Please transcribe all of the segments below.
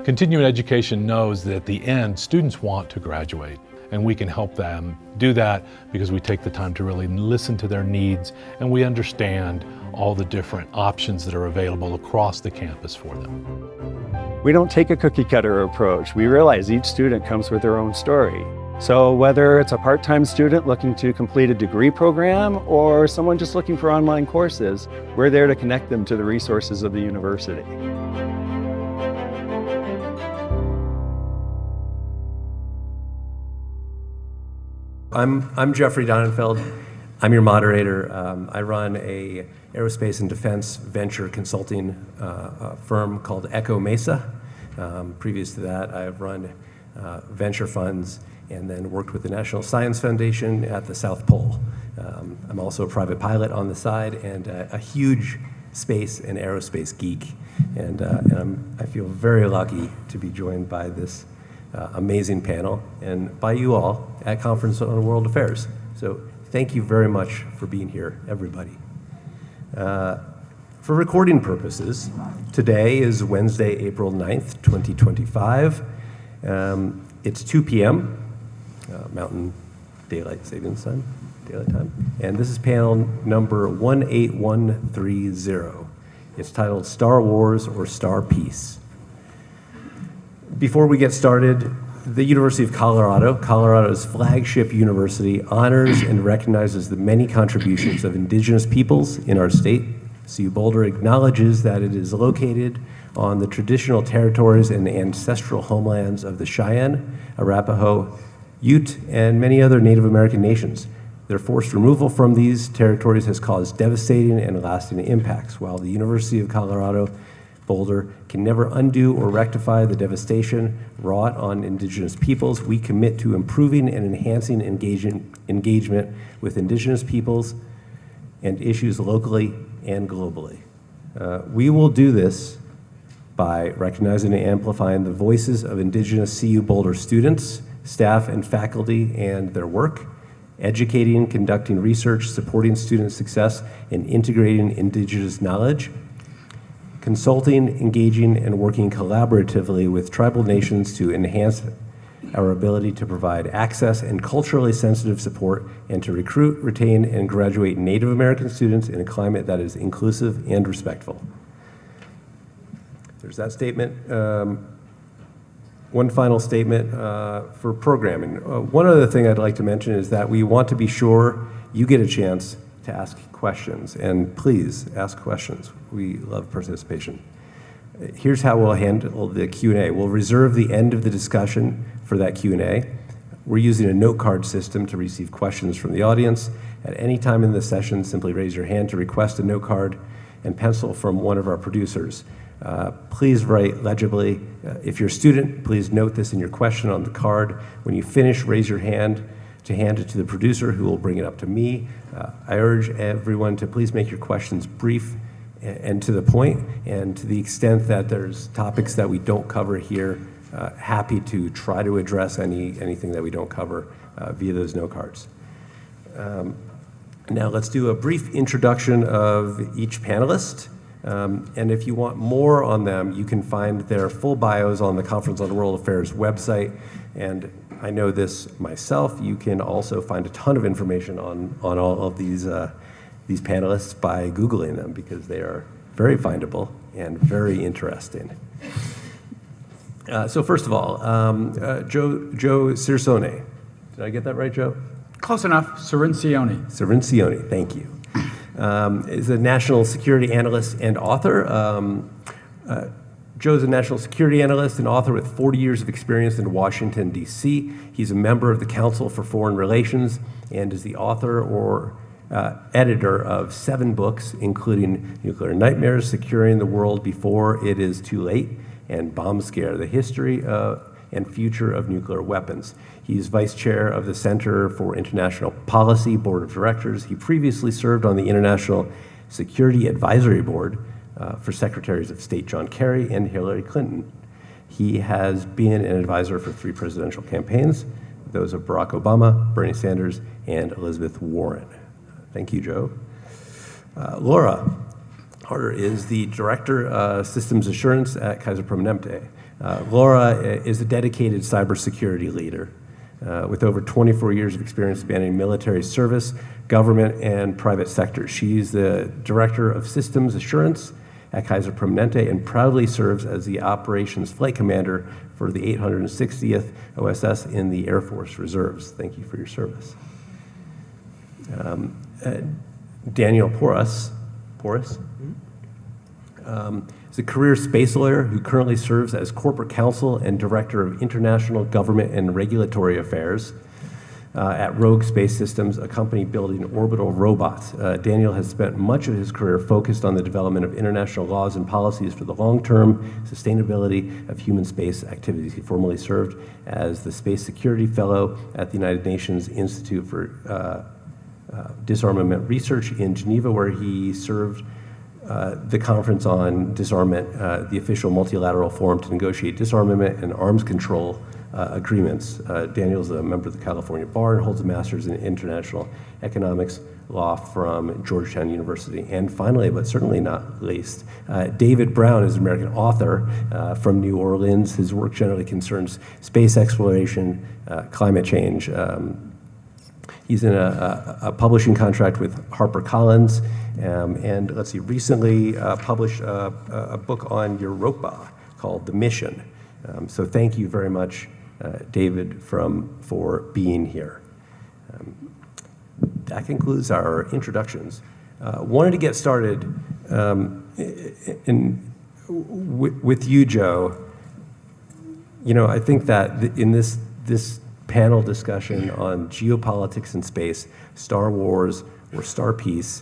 Continuing education knows that at the end, students want to graduate, and we can help them do that because we take the time to really listen to their needs, and we understand all the different options that are available across the campus for them. We don't take a cookie cutter approach. We realize each student comes with their own story. So whether it's a part-time student looking to complete a degree program or someone just looking for online courses, we're there to connect them to the resources of the university. I'm Jeffrey Donenfeld. I'm your moderator. I run a aerospace and defense venture consulting firm called Echo Mesa. Previous to that, I've run venture funds and then worked with the National Science Foundation at the South Pole. I'm also a private pilot on the side and a huge space and aerospace geek. And I feel very lucky to be joined by this amazing panel and by you all at Conference on World Affairs. So thank you very much for being here, everybody. For recording purposes, today is Wednesday, April 9th, 2025. It's 2 p.m. Mountain Daylight Savings Time, Daylight Time. And this is panel number 18130. It's titled Star Wars or Star Peace. Before we get started, the University of Colorado, Colorado's flagship university, honors and recognizes the many contributions of indigenous peoples in our state. CU Boulder acknowledges that it is located on the traditional territories and ancestral homelands of the Cheyenne, Arapaho, Ute, and many other Native American nations. Their forced removal from these territories has caused devastating and lasting impacts. While the University of Colorado Boulder can never undo or rectify the devastation wrought on indigenous peoples, we commit to improving and enhancing engagement with indigenous peoples and issues locally and globally. We will do this by recognizing and amplifying the voices of indigenous CU Boulder students, staff, and faculty and their work, educating, conducting research, supporting student success, and integrating indigenous knowledge, consulting, engaging, and working collaboratively with tribal nations to enhance our ability to provide access and culturally sensitive support and to recruit, retain, and graduate Native American students in a climate that is inclusive and respectful. There's that statement. One final statement for programming. One other thing I'd like to mention is that we want to be sure you get a chance to ask questions, and please ask questions. We love participation. Here's how we'll handle the Q&A. We'll reserve the end of the discussion for that Q&A. We're using a note card system to receive questions from the audience. At any time in the session, simply raise your hand to request a note card and pencil from one of our producers. Please write legibly. If you're a student, please note this in your question on the card. When you finish, raise your hand to hand it to the producer who will bring it up to me. I urge everyone to please make your questions brief and to the point, and to the extent that there's topics that we don't cover here, happy to try to address anything that we don't cover via those note cards. Now let's do a brief introduction of each panelist. And if you want more on them, you can find their full bios on the Conference on World Affairs website. And I know this myself, you can also find a ton of information on all of these panelists by Googling them, because they are very findable and very interesting. So first of all, Joe Cirincione. Did I get that right, Joe? Close enough. Cirincione. Cirincione, thank you. Is a national security analyst and author. Joe's a national security analyst and author with 40 years of experience in Washington, D.C. He's a member of the Council for Foreign Relations and is the author or editor of 7 books, including Nuclear Nightmares, Securing the World Before It Is Too Late, and Bomb Scare, The History and Future of Nuclear Weapons. He's vice chair of the Center for International Policy Board of Directors. He previously served on the International Security Advisory Board for Secretaries of State John Kerry and Hillary Clinton. He has been an advisor for 3 presidential campaigns, those of Barack Obama, Bernie Sanders, and Elizabeth Warren. Thank you, Joe. Laura Harder is the Director of Systems Assurance at Kaiser Permanente. Laura is a dedicated cybersecurity leader with over 24 years of experience spanning military service, government, and private sectors. She's the Director of Systems Assurance at Kaiser Permanente and proudly serves as the Operations Flight Commander for the 860th OSS in the Air Force Reserves. Thank you for your service. Daniel Porras is a career space lawyer who currently serves as corporate counsel and director of international government and regulatory affairs at Rogue Space Systems, a company building orbital robots. Daniel has spent much of his career focused on the development of international laws and policies for the long-term sustainability of human space activities. He formerly served as the Space Security Fellow at the United Nations Institute for Disarmament Research in Geneva, where he served the Conference on Disarmament, the official multilateral forum to negotiate disarmament and arms control agreements. Daniel's a member of the California Bar and holds a master's in international economics law from Georgetown University. And finally, but certainly not least, David Brown is an American author from New Orleans. His work generally concerns space exploration, climate change. He's in a publishing contract with HarperCollins, and let's see, recently published a book on Europa called The Mission. So thank you very much, David, for being here. That concludes our introductions. Wanted to get started with you, Joe. You know, I think that in this panel discussion on geopolitics in space, Star Wars or Star Peace,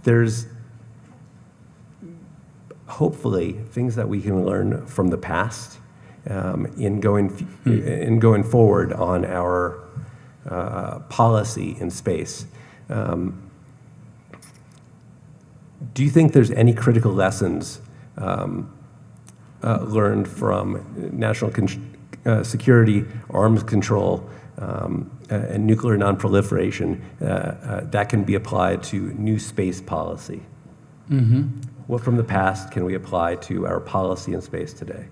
there's hopefully things that we can learn from the past in going forward on our policy in space. Do you think there's any critical lessons learned from national security, arms control, and nuclear nonproliferation that can be applied to new space policy? Mm-hmm. What from the past can we apply to our policy in space today?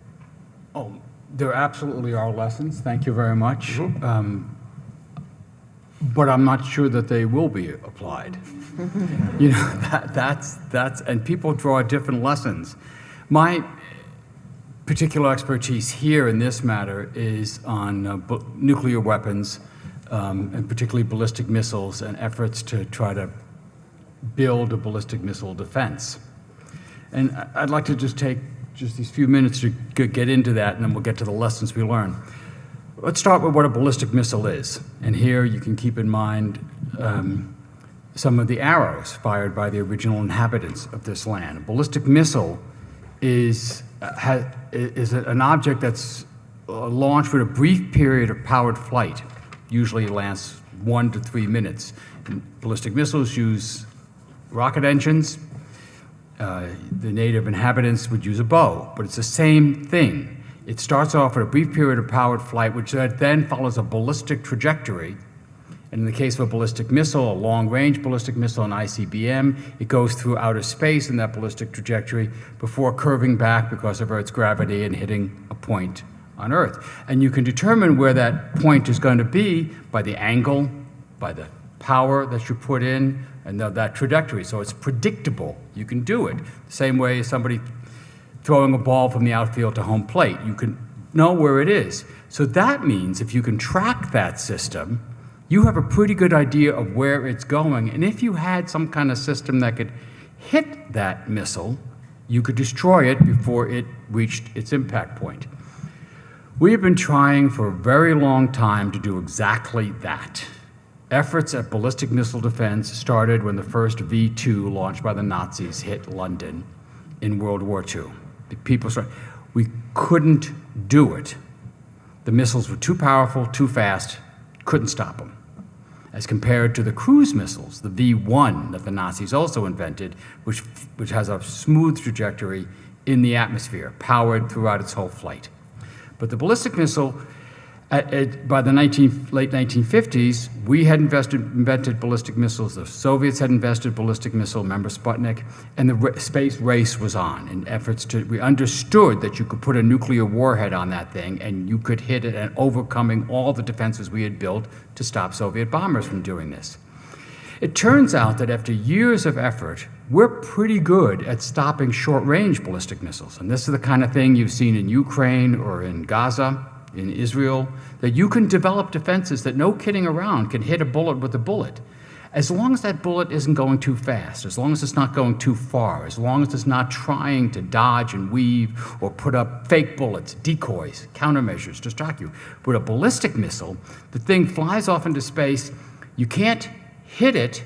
Oh, there absolutely are lessons. Thank you very much. Mm-hmm. But I'm not sure that they will be applied. You know, that's, and people draw different lessons. My particular expertise here in this matter is on nuclear weapons, and particularly ballistic missiles and efforts to try to build a ballistic missile defense. And I'd like to just take these few minutes to get into that, and then we'll get to the lessons we learn. Let's start with what a ballistic missile is. And here you can keep in mind some of the arrows fired by the original inhabitants of this land. A ballistic missile is an object that's launched with a brief period of powered flight. Usually lasts 1 to 3 minutes. And ballistic missiles use rocket engines. The native inhabitants would use a bow, but it's the same thing. It starts off with a brief period of powered flight, which then follows a ballistic trajectory. And in the case of a ballistic missile, a long-range ballistic missile, an ICBM, it goes through outer space in that ballistic trajectory before curving back because of Earth's gravity and hitting a point on Earth. And you can determine where that point is going to be by the angle, by the power that you put in, and that trajectory. So it's predictable. You can do it. The same way as somebody throwing a ball from the outfield to home plate. You can know where it is. So that means if you can track that system, you have a pretty good idea of where it's going. And if you had some kind of system that could hit that missile, you could destroy it before it reached its impact point. We have been trying for a very long time to do exactly that. Efforts at ballistic missile defense started when the first V-2 launched by the Nazis hit London in World War II. We couldn't do it. The missiles were too powerful, too fast, couldn't stop them. As compared to the cruise missiles, the V-1 that the Nazis also invented, which has a smooth trajectory in the atmosphere, powered throughout its whole flight. But the ballistic missile, By the late 1950s, we had invented ballistic missiles. The Soviets had invented ballistic missile, remember Sputnik, and the space race was on. In efforts we understood that you could put a nuclear warhead on that thing and you could hit it, and overcoming all the defenses we had built to stop Soviet bombers from doing this. It turns out that after years of effort, we're pretty good at stopping short-range ballistic missiles. And this is the kind of thing you've seen in Ukraine or in Gaza, in Israel, that you can develop defenses that, no kidding around, can hit a bullet with a bullet. As long as that bullet isn't going too fast, as long as it's not going too far, as long as it's not trying to dodge and weave or put up fake bullets, decoys, countermeasures, distract you. With a ballistic missile, the thing flies off into space. You can't hit it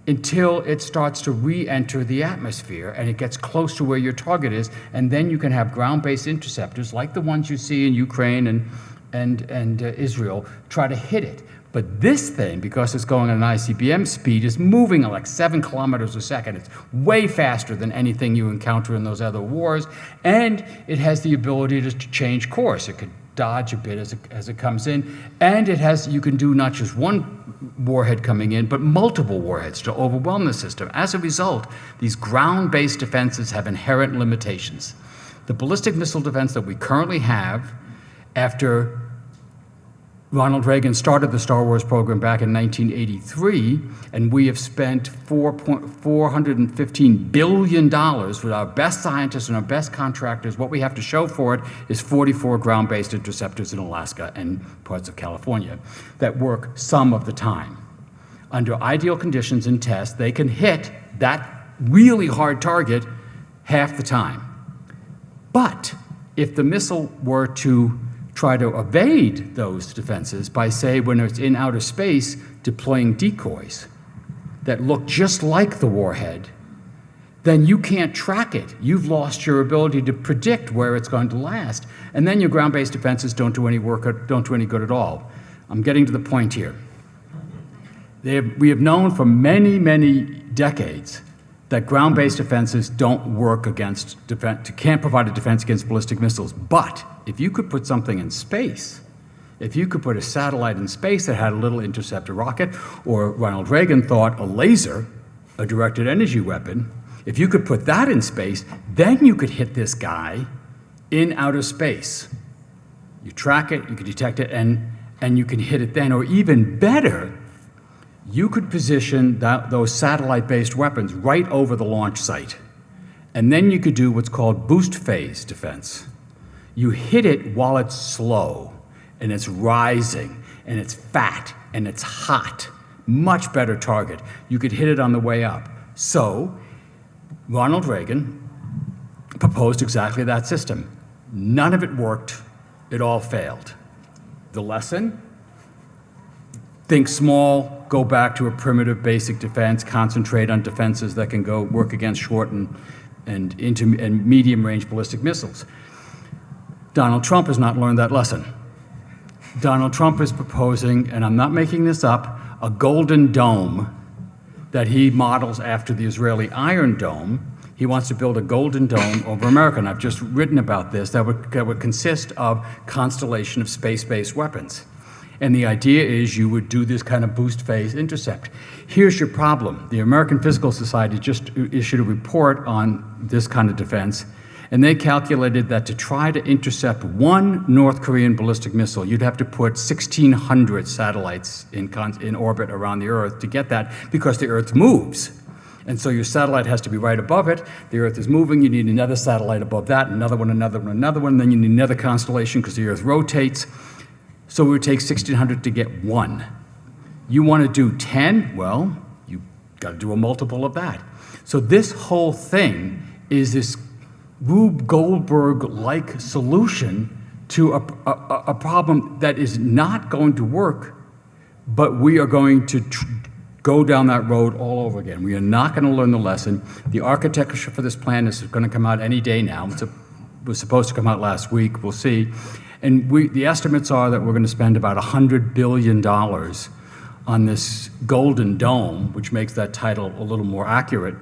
until it starts to re-enter the atmosphere and it gets close to where your target is, and then you can have ground-based interceptors like the ones you see in Ukraine and Israel try to hit it. But this thing, because it's going at an ICBM speed, is moving at like 7 kilometers a second. It's way faster than anything you encounter in those other wars, and it has the ability to change course. It could dodge a bit as it comes in, and you can do not just one warhead coming in, but multiple warheads to overwhelm the system. As a result, these ground-based defenses have inherent limitations. The ballistic missile defense that we currently have, after Ronald Reagan started the Star Wars program back in 1983, and we have spent $415 billion with our best scientists and our best contractors. What we have to show for it is 44 ground-based interceptors in Alaska and parts of California that work some of the time. Under ideal conditions in test, they can hit that really hard target half the time. But if the missile were to try to evade those defenses by, say, when it's in outer space, deploying decoys that look just like the warhead, then you can't track it. You've lost your ability to predict where it's going to last. And then your ground-based defenses don't do any good at all. I'm getting to the point here. We have known for many, many decades that ground-based defenses don't work can't provide a defense against ballistic missiles. But if you could put something in space, if you could put a satellite in space that had a little interceptor rocket, or Ronald Reagan thought a laser, a directed energy weapon, if you could put that in space, then you could hit this guy in outer space. You track it, you can detect it, and you can hit it then. Or even better, you could position those satellite-based weapons right over the launch site. And then you could do what's called boost phase defense. You hit it while it's slow, and it's rising, and it's fat, and it's hot. Much better target. You could hit it on the way up. So Ronald Reagan proposed exactly that system. None of it worked. It all failed. The lesson? Think small, go back to a primitive basic defense, concentrate on defenses that can go work against short and medium-range ballistic missiles. Donald Trump has not learned that lesson. Donald Trump is proposing, and I'm not making this up, a golden dome that he models after the Israeli Iron Dome. He wants to build a golden dome over America, and I've just written about this, that would consist of constellation of space-based weapons. And the idea is you would do this kind of boost phase intercept. Here's your problem. The American Physical Society just issued a report on this kind of defense, and they calculated that to try to intercept one North Korean ballistic missile, you'd have to put 1,600 satellites in orbit around the Earth to get that, because the Earth moves. And so your satellite has to be right above it. The Earth is moving. You need another satellite above that, another one, another one, another one. Then you need another constellation because the Earth rotates. So it would take 1,600 to get one. You want to do 10? Well, you've got to do a multiple of that. So this whole thing is this Rube Goldberg-like solution to a problem that is not going to work, but we are going to go down that road all over again. We are not going to learn the lesson. The architecture for this plan is going to come out any day now. It was supposed to come out last week. We'll see. And the estimates are that we're going to spend about $100 billion on this golden dome, which makes that title a little more accurate,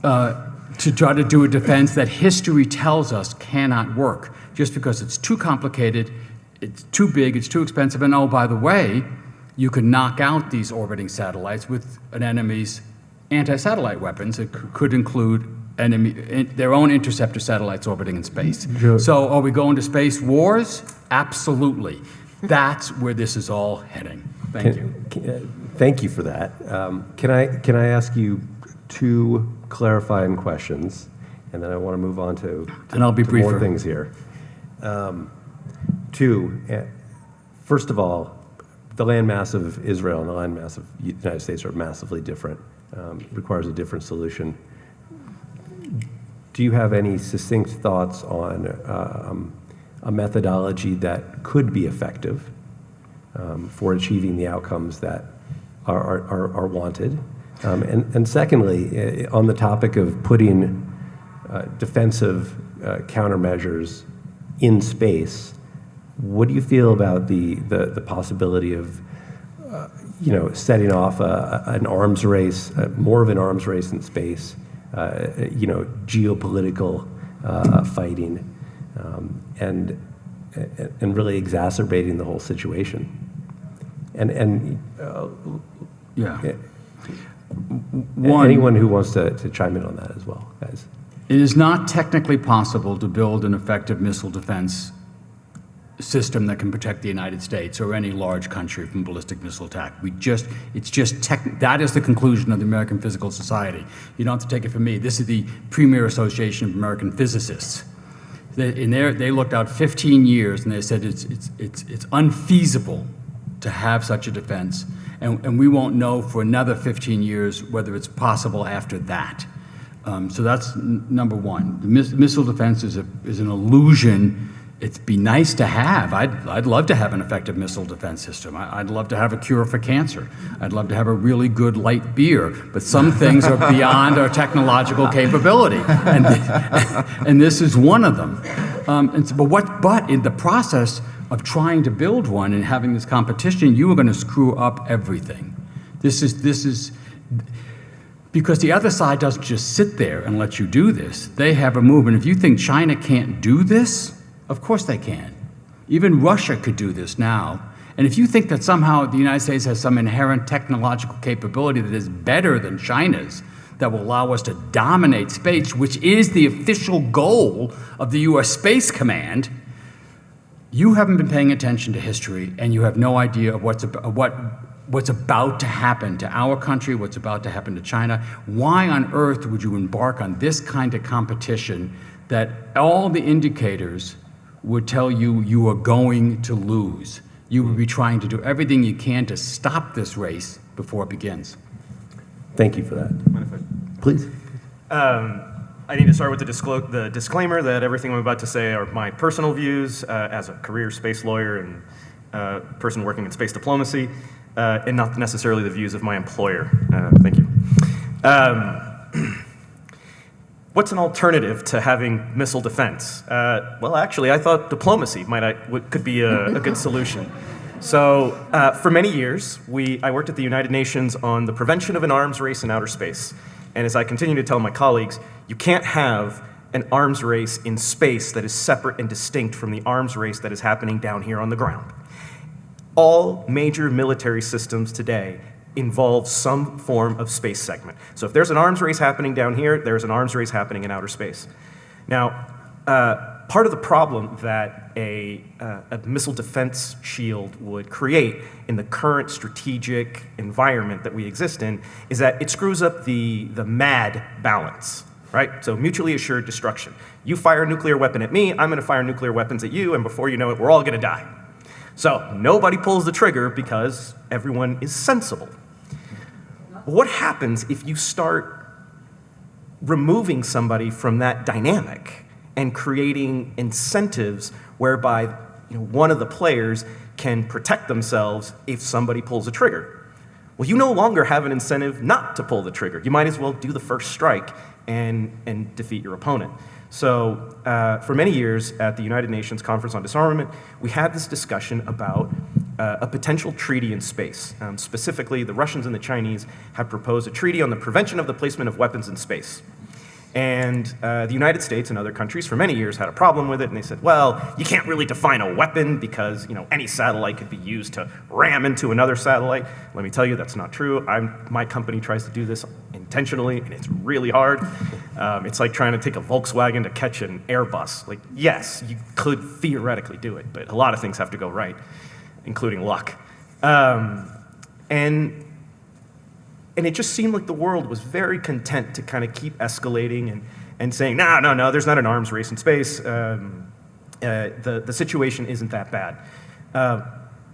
to try to do a defense that history tells us cannot work. Just because it's too complicated, it's too big, it's too expensive, and oh, by the way, you could knock out these orbiting satellites with an enemy's anti-satellite weapons. It could include their own interceptor satellites orbiting in space. So are we going to space wars? Absolutely. That's where this is all heading. Thank you. Thank you for that. Can I ask you 2 clarifying questions, and then I want to move on to And I'll be more briefer. things here. 2, first of all, the landmass of Israel and the landmass of the United States are massively different. Requires a different solution. Do you have any succinct thoughts on a methodology that could be effective for achieving the outcomes that are wanted? And secondly, on the topic of putting defensive countermeasures in space, what do you feel about the possibility of setting off an arms race, more of an arms race in space, geopolitical fighting, and really exacerbating the whole situation? Yeah. Anyone who wants to chime in on that as well, guys. It is not technically possible to build an effective missile defense system that can protect the United States or any large country from ballistic missile attack. That is the conclusion of the American Physical Society. You don't have to take it from me. This is the premier association of American physicists. They looked out 15 years and they said it's unfeasible to have such a defense, and we won't know for another 15 years whether it's possible after that. So that's number one. The missile defense is an illusion. It'd be nice to have. I'd love to have an effective missile defense system. I'd love to have a cure for cancer. I'd love to have a really good light beer. But some things are beyond our technological capability, and this is one of them. But in the process of trying to build one and having this competition, you are going to screw up everything. This is because the other side doesn't just sit there and let you do this. They have a move, and if you think China can't do this, of course they can. Even Russia could do this now. And if you think that somehow the United States has some inherent technological capability that is better than China's, that will allow us to dominate space, which is the official goal of the U.S. Space Command, you haven't been paying attention to history, and you have no idea of what's about to happen to our country, what's about to happen to China. Why on earth would you embark on this kind of competition that all the indicators would tell you you are going to lose? You would be trying to do everything you can to stop this race before it begins. Thank you for that. Please. I need to start with the disclaimer that everything I'm about to say are my personal views as a career space lawyer and person working in space diplomacy, and not necessarily the views of my employer. Thank you. What's an alternative to having missile defense? Well, actually, I thought diplomacy could be a good solution. So for many years, I worked at the United Nations on the prevention of an arms race in outer space. And as I continue to tell my colleagues, you can't have an arms race in space that is separate and distinct from the arms race that is happening down here on the ground. All major military systems today involve some form of space segment. So if there's an arms race happening down here, there's an arms race happening in outer space. Now, part of the problem that a missile defense shield would create in the current strategic environment that we exist in is that it screws up the MAD balance, right? So mutually assured destruction. You fire a nuclear weapon at me, I'm going to fire nuclear weapons at you, and before you know it, we're all going to die. So nobody pulls the trigger because everyone is sensible. What happens if you start removing somebody from that dynamic and creating incentives whereby one of the players can protect themselves if somebody pulls a trigger? Well, you no longer have an incentive not to pull the trigger. You might as well do the first strike and defeat your opponent. So for many years at the United Nations Conference on Disarmament, we had this discussion about a potential treaty in space. Specifically, the Russians and the Chinese have proposed a treaty on the prevention of the placement of weapons in space. And the United States and other countries for many years had a problem with it, and they said, well, you can't really define a weapon because any satellite could be used to ram into another satellite. Let me tell you, that's not true. My company tries to do this intentionally, and it's really hard. It's like trying to take a Volkswagen to catch an Airbus. Like, yes, you could theoretically do it, but a lot of things have to go right, including luck. And it just seemed like the world was very content to kind of keep escalating and saying, no, there's not an arms race in space. The situation isn't that bad.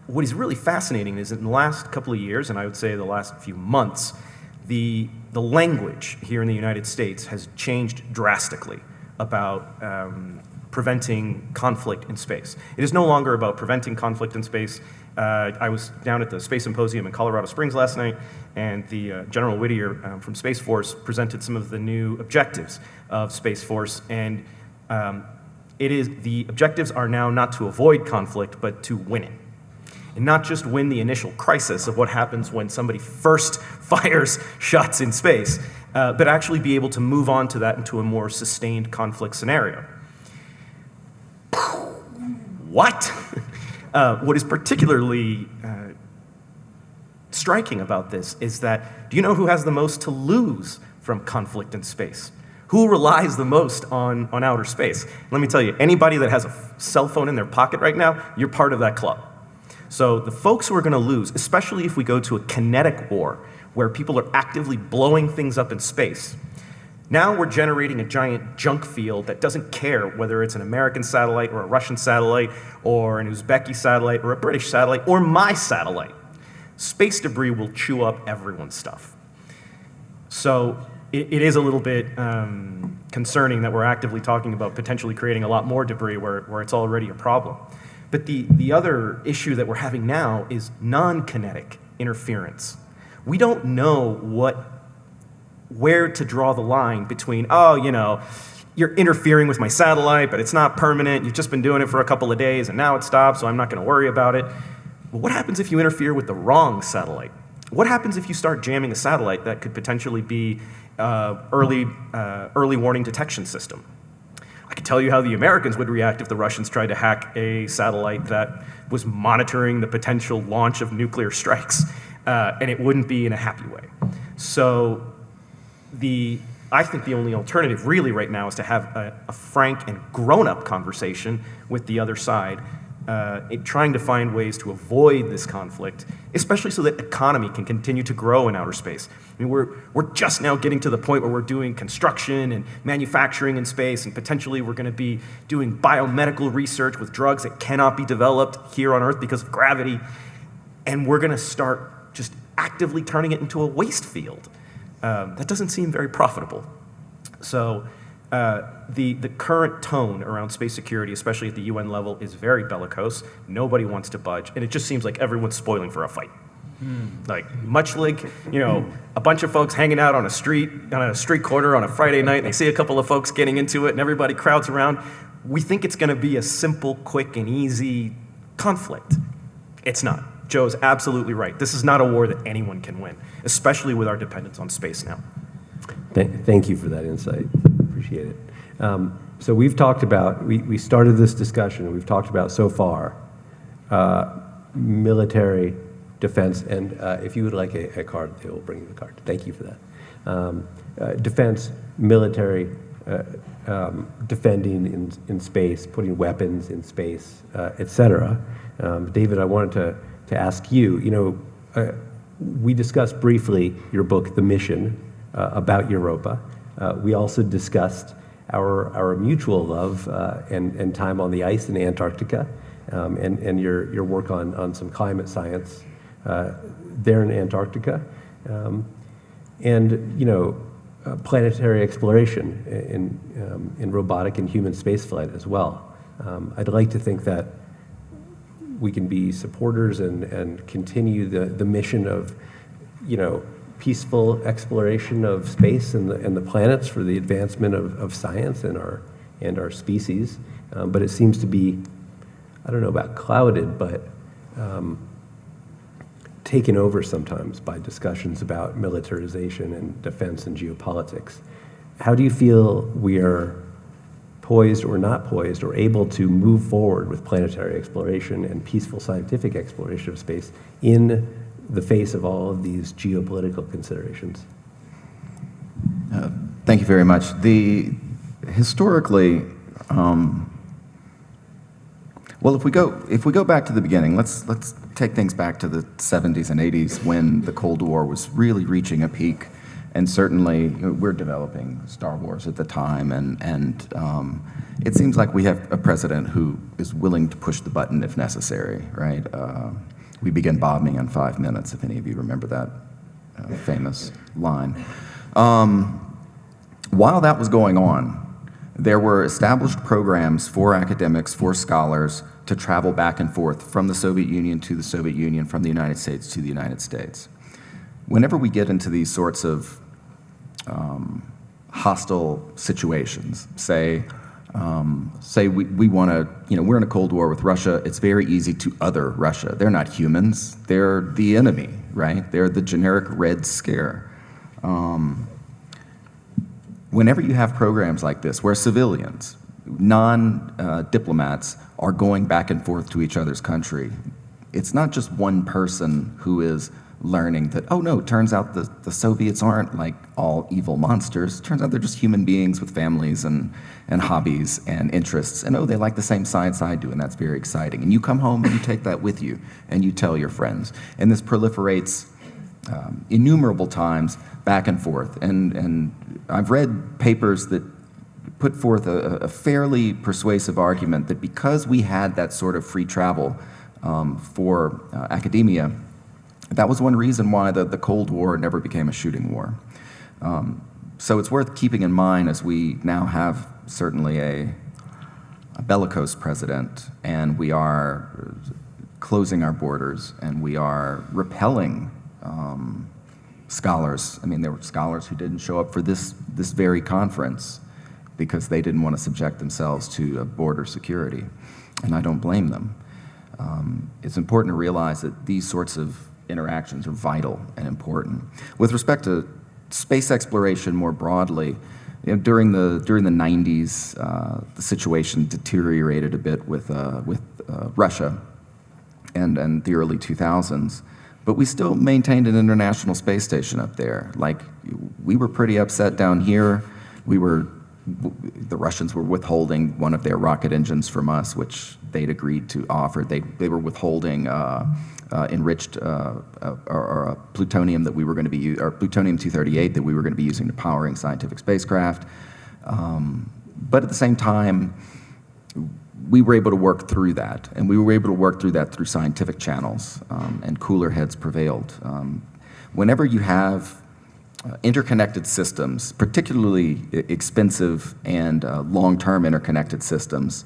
What is really fascinating is that in the last couple of years, and I would say the last few months, the language here in the United States has changed drastically about preventing conflict in space. It is no longer about preventing conflict in space. I was down at the Space Symposium in Colorado Springs last night, and the General Whittier from Space Force presented some of the new objectives of Space Force, and the objectives are now not to avoid conflict, but to win it. And not just win the initial crisis of what happens when somebody first fires shots in space, but actually be able to move on to that into a more sustained conflict scenario. What? What is particularly striking about this is that, do you know who has the most to lose from conflict in space? Who relies the most on outer space? Let me tell you, anybody that has a cell phone in their pocket right now, you're part of that club. So the folks who are going to lose, especially if we go to a kinetic war, where people are actively blowing things up in space, now we're generating a giant junk field that doesn't care whether it's an American satellite or a Russian satellite or an Uzbeki satellite or a British satellite or my satellite. Space debris will chew up everyone's stuff. So it is a little bit concerning that we're actively talking about potentially creating a lot more debris where it's already a problem. But the other issue that we're having now is non-kinetic interference. We don't know where to draw the line between, you're interfering with my satellite, but it's not permanent. You've just been doing it for a couple of days, and now it stopped, so I'm not going to worry about it. But what happens if you interfere with the wrong satellite? What happens if you start jamming a satellite that could potentially be early warning detection system? I could tell you how the Americans would react if the Russians tried to hack a satellite that was monitoring the potential launch of nuclear strikes, and it wouldn't be in a happy way. So I think the only alternative really right now is to have a frank and grown-up conversation with the other side, trying to find ways to avoid this conflict, especially so that economy can continue to grow in outer space. I mean, we're just now getting to the point where we're doing construction and manufacturing in space, and potentially we're going to be doing biomedical research with drugs that cannot be developed here on Earth because of gravity, and we're going to start just actively turning it into a waste field. That doesn't seem very profitable. So the current tone around space security, especially at the UN level, is very bellicose. Nobody wants to budge, and it just seems like everyone's spoiling for a fight. Like, much like, a bunch of folks hanging out on a street corner on a Friday night, and they see a couple of folks getting into it, and everybody crowds around. We think it's going to be a simple, quick, and easy conflict. It's not. Joe's absolutely right. This is not a war that anyone can win, especially with our dependence on space now. Thank you for that insight. Appreciate it. So we've talked about, we started this discussion, we've talked about so far military defense, and if you would like a card, they will bring you the card. Thank you for that. Defense, military, defending in space, putting weapons in space, et cetera. David, I wanted to ask you, we discussed briefly your book, The Mission, about Europa. We also discussed our mutual love and time on the ice in Antarctica, and your work on some climate science there in Antarctica, and planetary exploration in robotic and human spaceflight as well. I'd like to think that we can be supporters and continue the mission of, peaceful exploration of space and the planets for the advancement of science and our species. But it seems to be, I don't know about clouded, but taken over sometimes by discussions about militarization and defense and geopolitics. how do you feel we are poised or not poised or able to move forward with planetary exploration and peaceful scientific exploration of space in the face of all of these geopolitical considerations? Thank you very much. Historically, well, if we go back to the beginning, let's take things back to the 70s and 80s when the Cold War was really reaching a peak, and certainly we're developing Star Wars at the time, and it seems like we have a president who is willing to push the button if necessary, right? We begin bombing in 5 minutes, if any of you remember that famous line. While that was going on, there were established programs for academics, for scholars, to travel back and forth from the Soviet Union to the Soviet Union, from the United States to the United States. Whenever we get into these sorts of hostile situations, say we want to, we're in a Cold War with Russia, it's very easy to other Russia. They're not humans, they're the enemy, right? They're the generic Red Scare. Whenever you have programs like this where civilians, non-diplomats, are going back and forth to each other's country, it's not just one person who is learning that, oh no, it turns out the Soviets aren't like all evil monsters. It turns out they're just human beings with families and hobbies and interests. And oh, they like the same science I do, and that's very exciting. And you come home and you take that with you and you tell your friends. And this proliferates innumerable times back and forth. And I've read papers that put forth a fairly persuasive argument that because we had that sort of free travel for academia, that was one reason why the Cold War never became a shooting war. So it's worth keeping in mind as we now have certainly a bellicose president, and we are closing our borders, and we are repelling scholars. I mean, there were scholars who didn't show up for this very conference because they didn't want to subject themselves to border security, and I don't blame them. It's important to realize that these sorts of interactions are vital and important. With respect to space exploration more broadly, during the 90s, the situation deteriorated a bit with Russia and the early 2000s. But we still maintained an international space station up there. Like, we were pretty upset down here. The Russians were withholding one of their rocket engines from us, which they'd agreed to offer. They were withholding enriched or plutonium that we were going to be or plutonium-238 that we were going to be using to powering scientific spacecraft. But at the same time, we were able to work through that, and we were able to work through that through scientific channels, and cooler heads prevailed. Whenever you have interconnected systems, particularly expensive and long-term interconnected systems,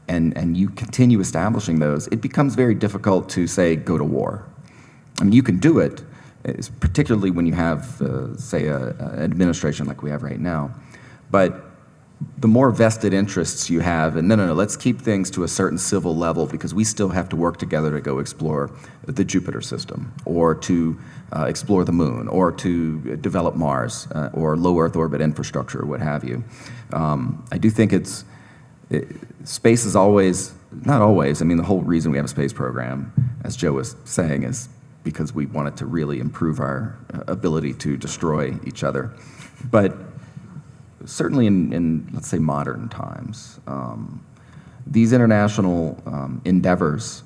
and you continue establishing those, it becomes very difficult to, say, go to war. I mean, you can do it, particularly when you have, say, an administration like we have right now, but the more vested interests you have, and no, let's keep things to a certain civil level because we still have to work together to go explore the Jupiter system, or to explore the moon, or to develop Mars, or low Earth orbit infrastructure, or what have you. I do think space is always, not always, I mean, the whole reason we have a space program, as Joe was saying, is because we wanted to really improve our ability to destroy each other. But certainly in let's say, modern times, these international endeavors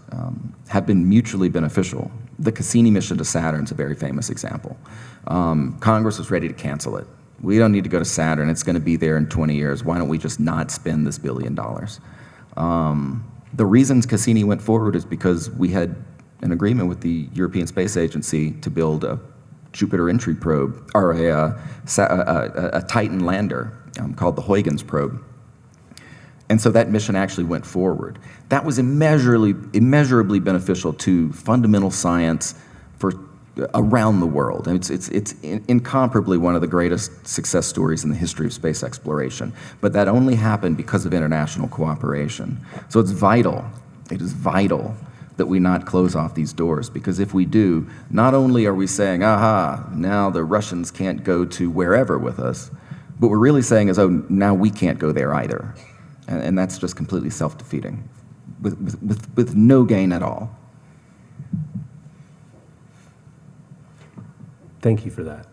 have been mutually beneficial. The Cassini mission to Saturn is a very famous example. Congress was ready to cancel it. We don't need to go to Saturn. It's going to be there in 20 years. Why don't we just not spend this $1 billion? The reasons Cassini went forward is because we had an agreement with the European Space Agency to build a Jupiter entry probe, or a Titan lander called the Huygens probe. And so that mission actually went forward. That was immeasurably beneficial to fundamental science for around the world. And it's incomparably one of the greatest success stories in the history of space exploration. But that only happened because of international cooperation. So it's vital, it is vital that we not close off these doors, because if we do, not only are we saying, aha, now the Russians can't go to wherever with us, What we're really saying is, oh, now we can't go there either. And that's just completely self-defeating, with no gain at all. Thank you for that.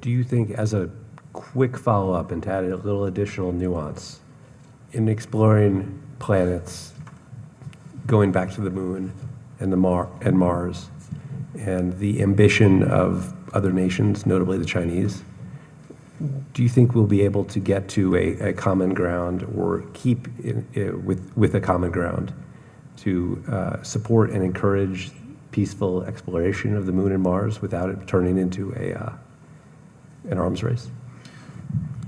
Do you think, as a quick follow-up and to add a little additional nuance, in exploring planets, going back to the moon and Mars, and the ambition of other nations, notably the Chinese, do you think we'll be able to get to a common ground or keep with a common ground to support and encourage peaceful exploration of the moon and Mars without it turning into an arms race?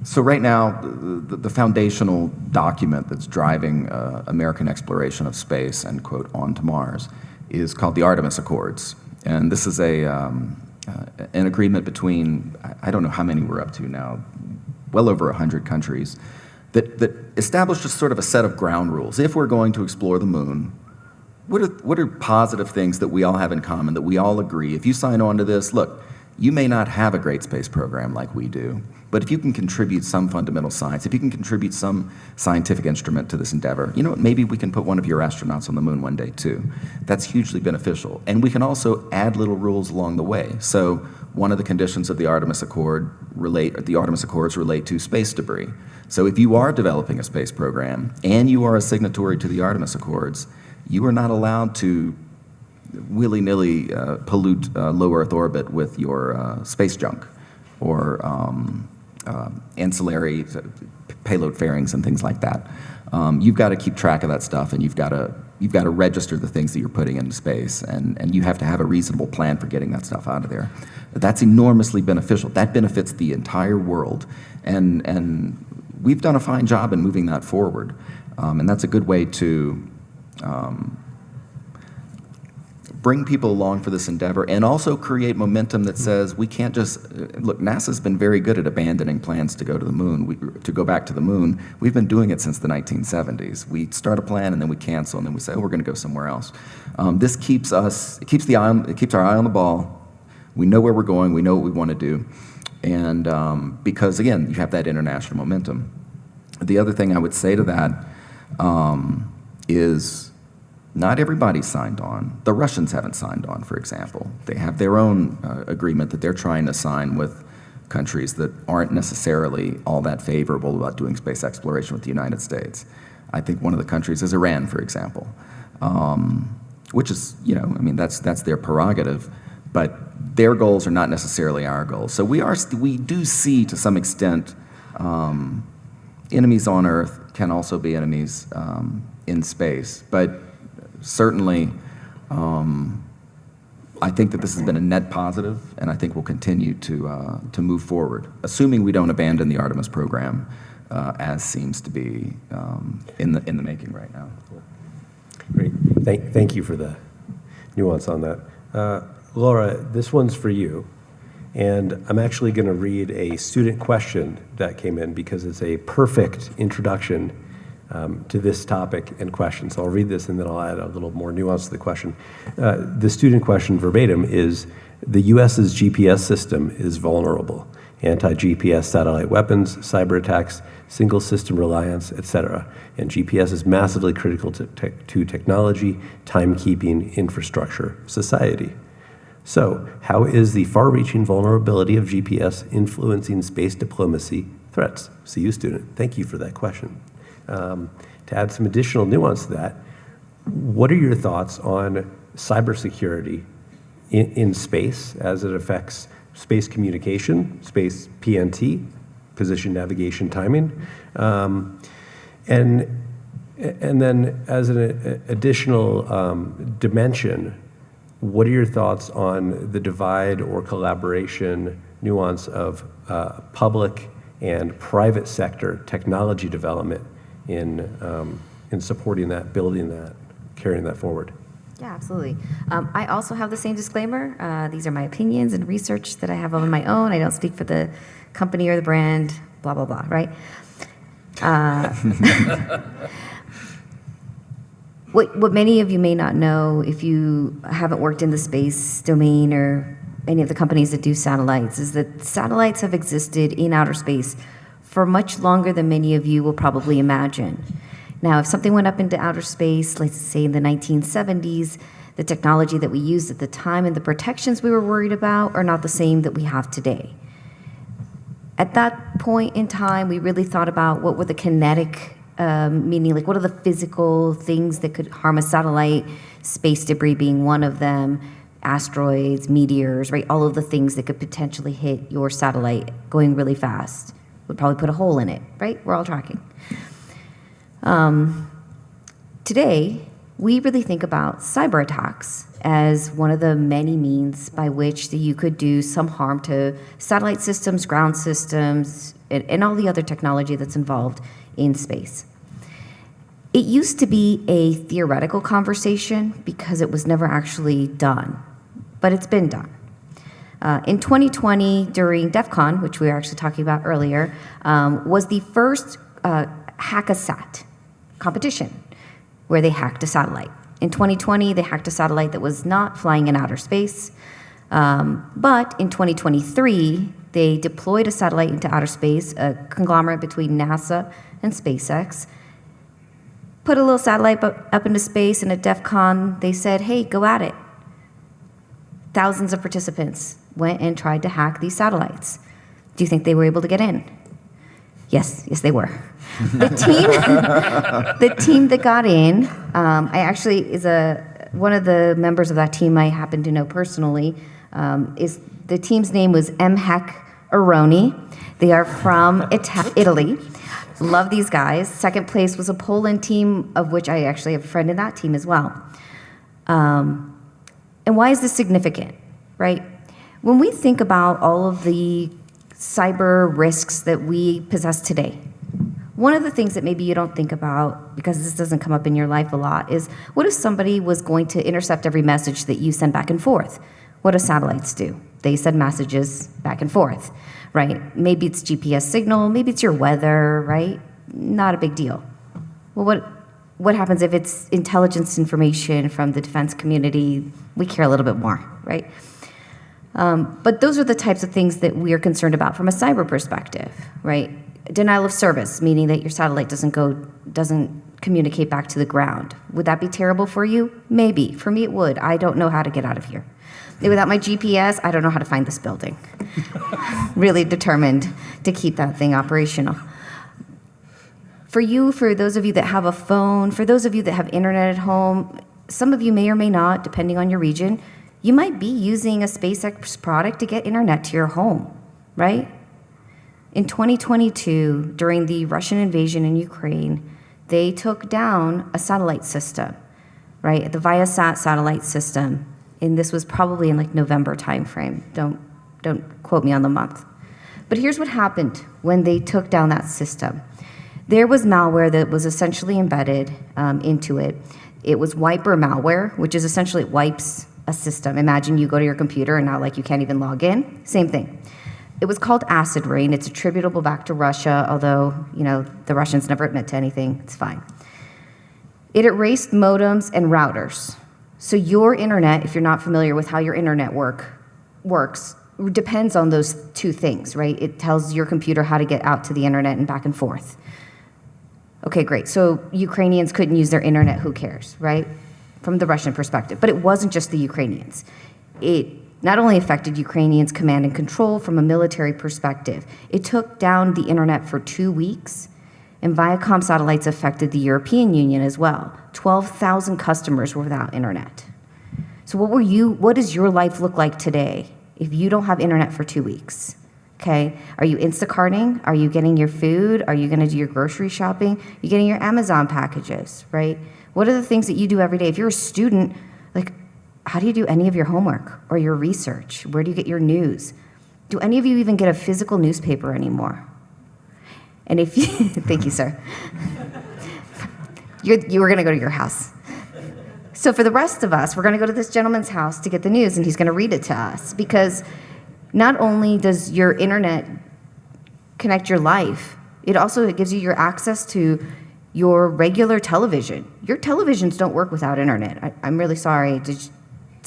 So right now, the foundational document that's driving American exploration of space and, quote, onto Mars is called the Artemis Accords. And this is an agreement between, I don't know how many we're up to now, well over 100 countries, that established just sort of a set of ground rules. If we're going to explore the moon, what are positive things that we all have in common, that we all agree? If you sign on to this, look, you may not have a great space program like we do, but if you can contribute some fundamental science, if you can contribute some scientific instrument to this endeavor, you know what, maybe we can put one of your astronauts on the moon one day too. That's hugely beneficial. And we can also add little rules along the way. So one of the conditions of the Artemis Accords relate to space debris. So if you are developing a space program and you are a signatory to the Artemis Accords, you are not allowed to willy-nilly pollute low Earth orbit with your space junk or ancillary payload fairings and things like that. You've got to keep track of that stuff, and you've got to register the things that you're putting into space, and you have to have a reasonable plan for getting that stuff out of there. That's enormously beneficial. That benefits the entire world, and we've done a fine job in moving that forward, and that's a good way to bring people along for this endeavor and also create momentum that says we can't just look. NASA's been very good at abandoning plans to go to the moon, to go back to the moon. We've been doing it since the 1970s. We start a plan and then we cancel and then we say, oh, we're going to go somewhere else. This keeps our eye on the ball. We know where we're going. We know what we want to do, and because again, you have that international momentum. The other thing I would say to that is, not everybody signed on. The Russians haven't signed on, for example. They have their own agreement that they're trying to sign with countries that aren't necessarily all that favorable about doing space exploration with the United States. I think one of the countries is Iran, for example, which is, that's their prerogative, but their goals are not necessarily our goals. So we do see, to some extent, enemies on Earth can also be enemies in space, but certainly, I think that this has been a net positive, and I think we'll continue to move forward, assuming we don't abandon the Artemis program, as seems to be in the making right now. Great. Thank you for the nuance on that. Laura, this one's for you, and I'm actually going to read a student question that came in because it's a perfect introduction to this topic and question. So I'll read this and then I'll add a little more nuance to the question. The student question verbatim is, the US's GPS system is vulnerable. Anti-GPS satellite weapons, cyber attacks, single system reliance, etc. And GPS is massively critical to technology, timekeeping, infrastructure, society. So how is the far-reaching vulnerability of GPS influencing space diplomacy threats? See you, student. Thank you for that question. To add some additional nuance to that, what are your thoughts on cybersecurity in space as it affects space communication, space PNT, position, navigation, timing, and then as an additional dimension, what are your thoughts on the divide or collaboration nuance of public and private sector technology development in supporting that, building that, carrying that forward? Yeah, absolutely. I also have the same disclaimer. These are my opinions and research that I have on my own. I don't speak for the company or the brand, blah, blah, blah, right? What many of you may not know, if you haven't worked in the space domain or any of the companies that do satellites, is that satellites have existed in outer space for much longer than many of you will probably imagine. Now, if something went up into outer space, let's say in the 1970s, the technology that we used at the time and the protections we were worried about are not the same that we have today. At that point in time, we really thought about what were the kinetic, meaning like what are the physical things that could harm a satellite, space debris being one of them, asteroids, meteors, right? All of the things that could potentially hit your satellite going really fast would probably put a hole in it, right? We're all tracking. Today, we really think about cyber attacks as one of the many means by which that you could do some harm to satellite systems, ground systems, and all the other technology that's involved in space. It used to be a theoretical conversation because it was never actually done, but it's been done. In 2020, during DEF CON, which we were actually talking about earlier, was the first hack-a-sat competition where they hacked a satellite. In 2020, they hacked a satellite that was not flying in outer space, but in 2023, they deployed a satellite into outer space, a conglomerate between NASA and SpaceX, put a little satellite up into space, and at DEF CON, they said, hey, go at it. Thousands of participants went and tried to hack these satellites. Do you think they were able to get in? Yes, they were. The team that got in, I actually one of the members of that team I happen to know personally. Is the team's name was MHEC Aroni. They are from Italy. Love these guys. Second place was a Poland team, of which I actually have a friend in that team as well. And why is this significant, right? When we think about all of the cyber risks that we possess today, one of the things that maybe you don't think about, because this doesn't come up in your life a lot, is what if somebody was going to intercept every message that you send back and forth? What do satellites do? They send messages back and forth, right? Maybe it's GPS signal, maybe it's your weather, right? Not a big deal. Well, what happens if it's intelligence information from the defense community? We care a little bit more, right? But those are the types of things that we are concerned about from a cyber perspective, right? Denial of service, meaning that your satellite doesn't communicate back to the ground. Would that be terrible for you? Maybe. For me, it would. I don't know how to get out of here. Without my GPS, I don't know how to find this building. Really determined to keep that thing operational. For those of you that have a phone, for those of you that have internet at home, some of you may or may not, depending on your region, you might be using a SpaceX product to get internet to your home, right? In 2022, during the Russian invasion in Ukraine, they took down a satellite system, right? The Viasat satellite system. And this was probably in like November timeframe. Don't quote me on the month. But here's what happened when they took down that system. There was malware that was essentially embedded into it. It was wiper malware, which is essentially it wipes a system. Imagine you go to your computer and now like you can't even log in. Same thing. It was called acid rain. It's attributable back to Russia, although, the Russians never admit to anything. It's fine. It erased modems and routers. So your internet, if you're not familiar with how your internet works, depends on those two things, right? It tells your computer how to get out to the internet and back and forth. Okay, great. So Ukrainians couldn't use their internet, who cares, right? From the Russian perspective. But it wasn't just the Ukrainians. It not only affected Ukrainians' command and control from a military perspective, it took down the internet for 2 weeks, and Viacom satellites affected the European Union as well. 12,000 customers were without internet. So what does your life look like today if you don't have internet for 2 weeks? Okay, are you Instacarting? Are you getting your food? Are you gonna do your grocery shopping? You're getting your Amazon packages, right? What are the things that you do every day? If you're a student, like, how do you do any of your homework or your research? Where do you get your news? Do any of you even get a physical newspaper anymore? And if you, thank you, sir. You were gonna go to your house. So for the rest of us, we're gonna go to this gentleman's house to get the news, and he's gonna read it to us, because not only does your internet connect your life, it also gives you your access to your regular television. Your televisions don't work without internet. I'm really sorry, it's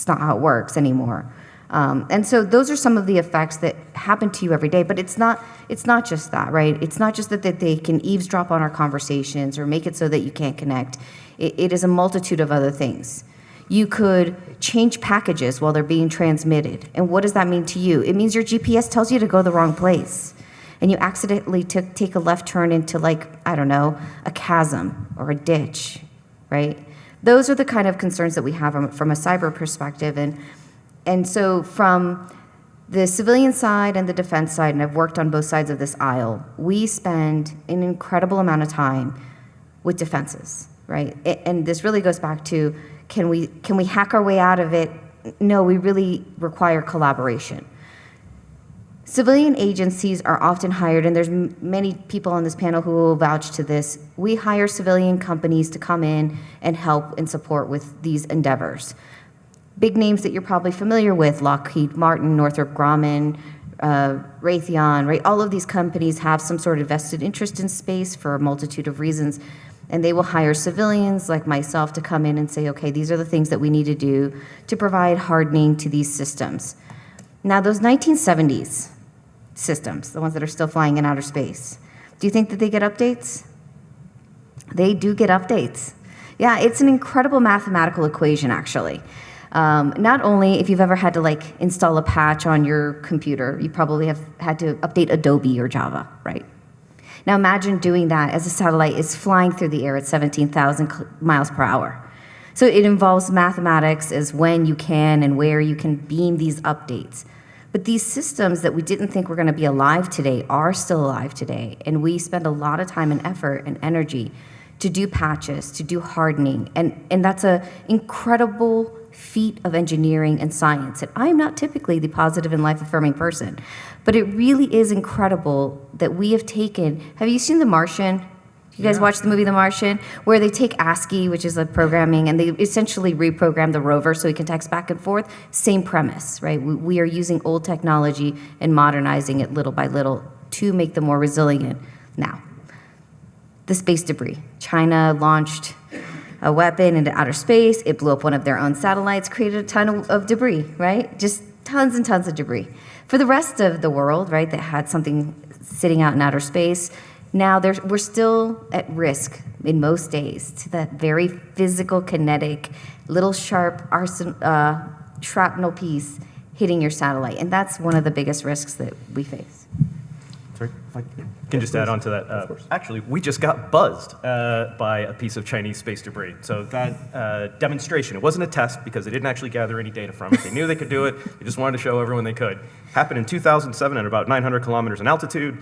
not how it works anymore. And so those are some of the effects that happen to you every day. But it's not just that, right? It's not just that they can eavesdrop on our conversations or make it so that you can't connect. It is a multitude of other things. You could change packages while they're being transmitted. And what does that mean to you? It means your GPS tells you to go the wrong place. And you accidentally take a left turn into, like, I don't know, a chasm or a ditch, right? Those are the kind of concerns that we have from a cyber perspective. And so from the civilian side and the defense side, and I've worked on both sides of this aisle, we spend an incredible amount of time with defenses, right? And this really goes back to, can we hack our way out of it? No, we really require collaboration. Civilian agencies are often hired, and there's many people on this panel who will vouch to this. We hire civilian companies to come in and help and support with these endeavors. Big names that you're probably familiar with: Lockheed Martin, Northrop Grumman, Raytheon, right? All of these companies have some sort of vested interest in space for a multitude of reasons. And they will hire civilians like myself to come in and say, okay, these are the things that we need to do to provide hardening to these systems. Now, those 1970s systems, the ones that are still flying in outer space, do you think that they get updates? They do get updates. Yeah, it's an incredible mathematical equation, actually. Not only if you've ever had to install a patch on your computer, you probably have had to update Adobe or Java, right? Now imagine doing that as a satellite is flying through the air at 17,000 miles per hour. So it involves mathematics as when you can and where you can beam these updates. But these systems that we didn't think were going to be alive today are still alive today, and we spend a lot of time and effort and energy to do patches, to do hardening, and that's an incredible feat of engineering and science. And I'm not typically the positive and life-affirming person, but it really is incredible that we have taken. Have you seen The Martian? You guys watch the movie The Martian, where they take ASCII, which is like programming, and they essentially reprogram the rover so he can text back and forth? Same premise, right? We are using old technology and modernizing it little by little to make them more resilient. Now, the space debris. China launched a weapon into outer space. It blew up one of their own satellites, created a ton of debris, right? Just tons and tons of debris. For the rest of the world, right, that had something sitting out in outer space, now we're still at risk in most days to that very physical, kinetic, little sharp shrapnel piece hitting your satellite. And that's one of the biggest risks that we face. Sorry, if I can just add on to that. Actually, we just got buzzed by a piece of Chinese space debris. So that demonstration, it wasn't a test because they didn't actually gather any data from it. They knew they could do it. They just wanted to show everyone they could. Happened in 2007 at about 900 kilometers in altitude.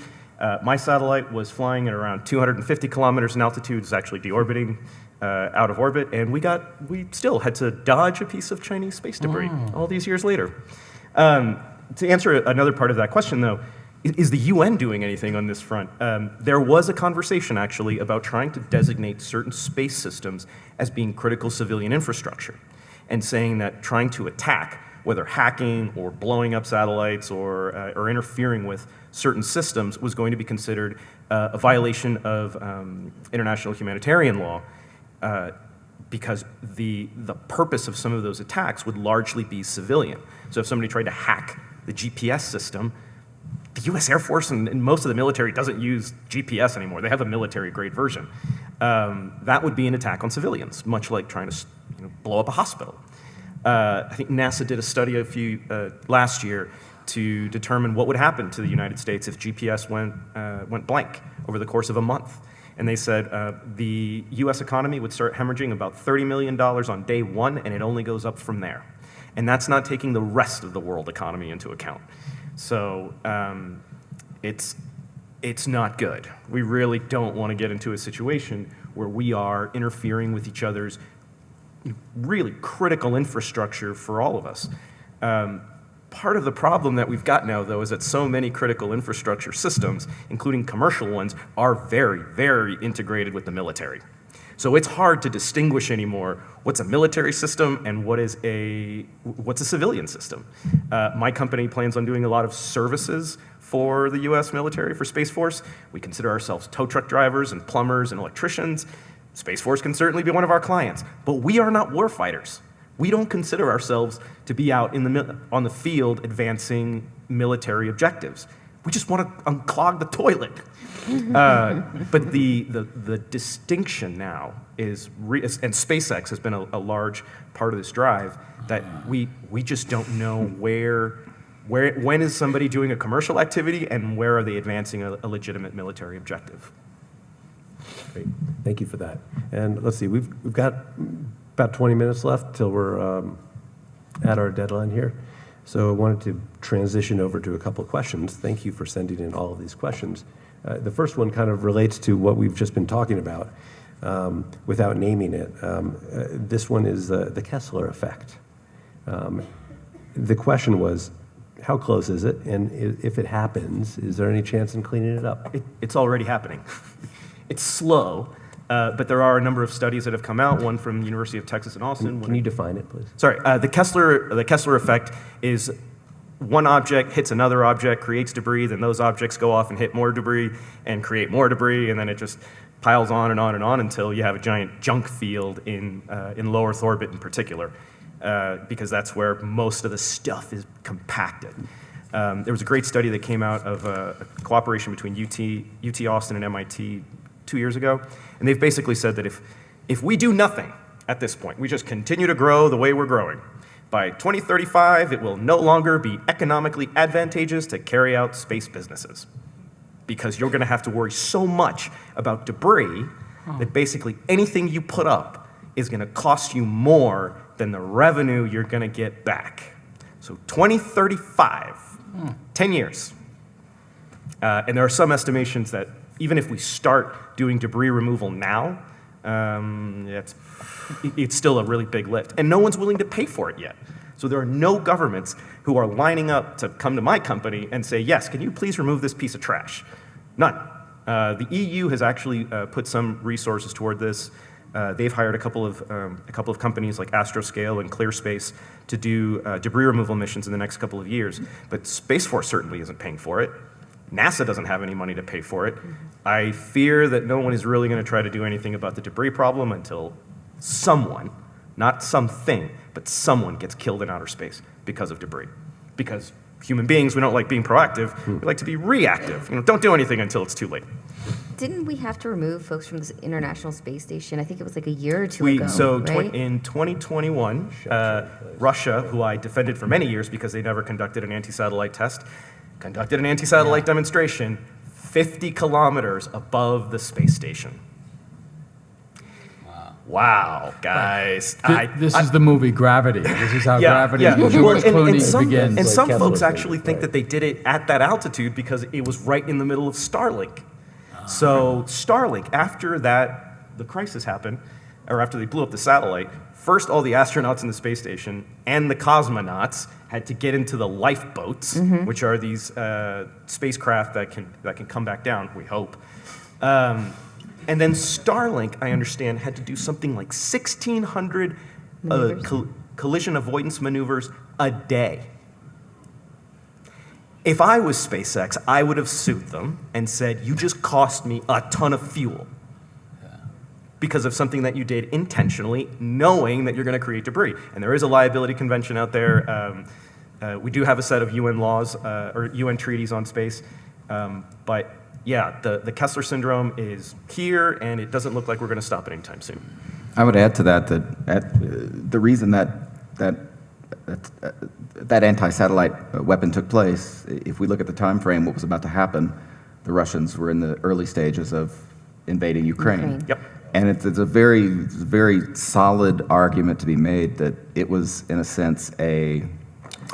My satellite was flying at around 250 kilometers in altitude. It's actually deorbiting out of orbit. And we still had to dodge a piece of Chinese space debris all these years later. To answer another part of that question, though, is the UN doing anything on this front? There was a conversation, actually, about trying to designate certain space systems as being critical civilian infrastructure, and saying that trying to attack, whether hacking or blowing up satellites or interfering with certain systems, was going to be considered a violation of international humanitarian law, because the purpose of some of those attacks would largely be civilian. So if somebody tried to hack the GPS system, the U.S. Air Force and most of the military doesn't use GPS anymore. They have a military-grade version. That would be an attack on civilians, much like trying to blow up a hospital. I think NASA did a study last year to determine what would happen to the United States if GPS went blank over the course of a month. And they said the U.S. economy would start hemorrhaging about $30 million on day one, and it only goes up from there. And that's not taking the rest of the world economy into account. So it's not good. We really don't want to get into a situation where we are interfering with each other's really critical infrastructure for all of us. Part of the problem that we've got now, though, is that so many critical infrastructure systems, including commercial ones, are very, very integrated with the military. So it's hard to distinguish anymore what's a military system and what's a civilian system. My company plans on doing a lot of services for the U.S. military, for Space Force. We consider ourselves tow truck drivers and plumbers and electricians. Space Force can certainly be one of our clients, but we are not warfighters. We don't consider ourselves to be out on the field advancing military objectives. We just want to unclog the toilet. But the distinction now is, and SpaceX has been a large part of this drive, that we just don't know when is somebody doing a commercial activity and where are they advancing a legitimate military objective. Great. Thank you for that. And let's see, we've got about 20 minutes left till we're at our deadline here. So I wanted to transition over to a couple of questions. Thank you for sending in all of these questions. The first one kind of relates to what we've just been talking about without naming it. This one is the Kessler effect. The question was, how close is it? And if it happens, is there any chance in cleaning it up? It's already happening. It's slow, but there are a number of studies that have come out, one from the University of Texas in Austin. Can you define it, please? Sorry, the Kessler effect is one object hits another object, creates debris, then those objects go off and hit more debris and create more debris, and then it just piles on and on and on until you have a giant junk field in low Earth orbit in particular, because that's where most of the stuff is compacted. There was a great study that came out of a cooperation between UT Austin and MIT 2 years ago, and they've basically said that if we do nothing at this point, we just continue to grow the way we're growing, by 2035, it will no longer be economically advantageous to carry out space businesses, because you're going to have to worry so much about debris that basically anything you put up is going to cost you more than the revenue you're going to get back. So 2035, 10 years. And there are some estimations that even if we start doing debris removal now, it's still a really big lift. And no one's willing to pay for it yet. So there are no governments who are lining up to come to my company and say, yes, can you please remove this piece of trash? None. The EU has actually put some resources toward this. They've hired a couple of companies like Astroscale and ClearSpace to do debris removal missions in the next couple of years. But Space Force certainly isn't paying for it. NASA doesn't have any money to pay for it. I fear that no one is really going to try to do anything about the debris problem until someone, not something, but someone gets killed in outer space because of debris. Because human beings, we don't like being proactive. We like to be reactive. Don't do anything until it's too late. Didn't we have to remove folks from the International Space Station? I think it was like a year or two ago, right? In 2021, Russia, who I defended for many years because they never conducted an anti-satellite test, conducted an anti-satellite demonstration 50 kilometers above the space station. Wow, guys. This is the movie Gravity. This is how Gravity, George Clooney begins. And some folks actually think that they did it at that altitude because it was right in the middle of Starlink. So Starlink, after the crisis happened, or after they blew up the satellite, first all the astronauts in the space station and the cosmonauts had to get into the lifeboats, which are these spacecraft that can come back down, we hope. And then Starlink, I understand, had to do something like 1,600 collision avoidance maneuvers a day. If I was SpaceX, I would have sued them and said, you just cost me a ton of fuel because of something that you did intentionally, knowing that you're going to create debris. And there is a liability convention out there. We do have a set of UN laws or UN treaties on space. But yeah, the Kessler syndrome is here, and it doesn't look like we're going to stop it anytime soon. I would add to that the reason that anti-satellite weapon took place, if we look at the time frame, what was about to happen, the Russians were in the early stages of invading Ukraine. Yep. And it's a very solid argument to be made that it was, in a sense, a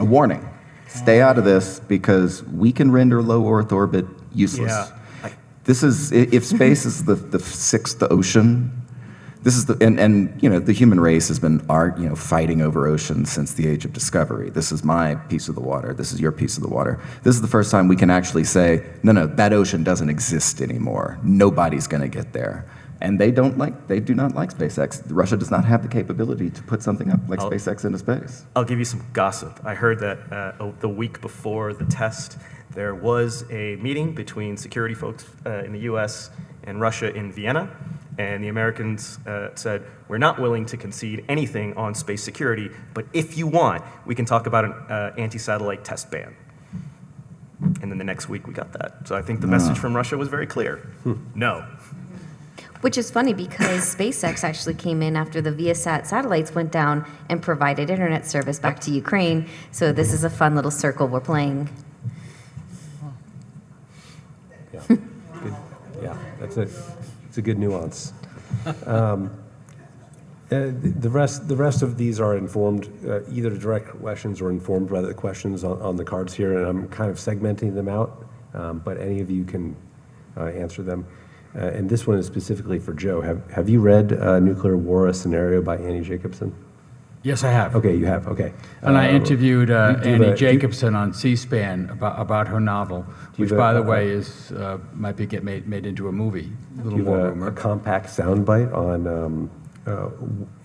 warning. Stay out of this because we can render low Earth orbit useless. Yeah. This is, if space is the sixth ocean, this is and the human race has been fighting over oceans since the age of discovery. This is my piece of the water. This is your piece of the water. This is the first time we can actually say, no, that ocean doesn't exist anymore. Nobody's going to get there. And they do not like SpaceX. Russia does not have the capability to put something up like SpaceX into space. I'll give you some gossip. I heard that the week before the test, there was a meeting between security folks in the US and Russia in Vienna, and the Americans said, we're not willing to concede anything on space security, but if you want, we can talk about an anti-satellite test ban. then the next week we got that. So I think the message from Russia was very clear. No. Which is funny because SpaceX actually came in after the Viasat satellites went down and provided internet service back to Ukraine. So this is a fun little circle we're playing. Yeah, good. Yeah, it's a good nuance. The rest of these are informed, either direct questions or informed by the questions on the cards here, and I'm kind of segmenting them out, but any of you can answer them. And this one is specifically for Joe. Have you read Nuclear War: A Scenario by Annie Jacobson? Yes, I have. Okay, you have. Okay. And I interviewed Annie a- Jacobson on C-SPAN about her novel, which, have by a- the way, is might be made into a movie. A little Do you more have a rumor. compact soundbite on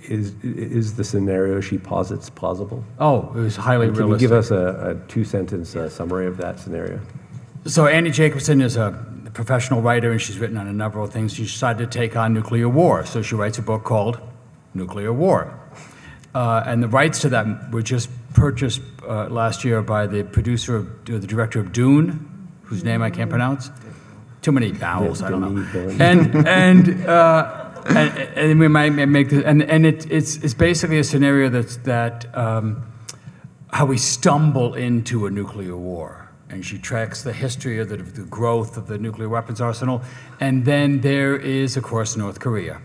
is the scenario she posits plausible? Oh, it was highly Can you realistic. give us a two-sentence summary of that scenario? So Annie Jacobson is a professional writer, and she's written on a number of things. She decided to take on nuclear war, so she writes a book called Nuclear War. And the rights to that were just purchased last year by the the director of Dune, whose name I can't pronounce. Too many vowels, I don't know. And we might make this, and it's basically a scenario that how we stumble into a nuclear war. And she tracks the history of the growth of the nuclear weapons arsenal. And then there is, of course, North Korea.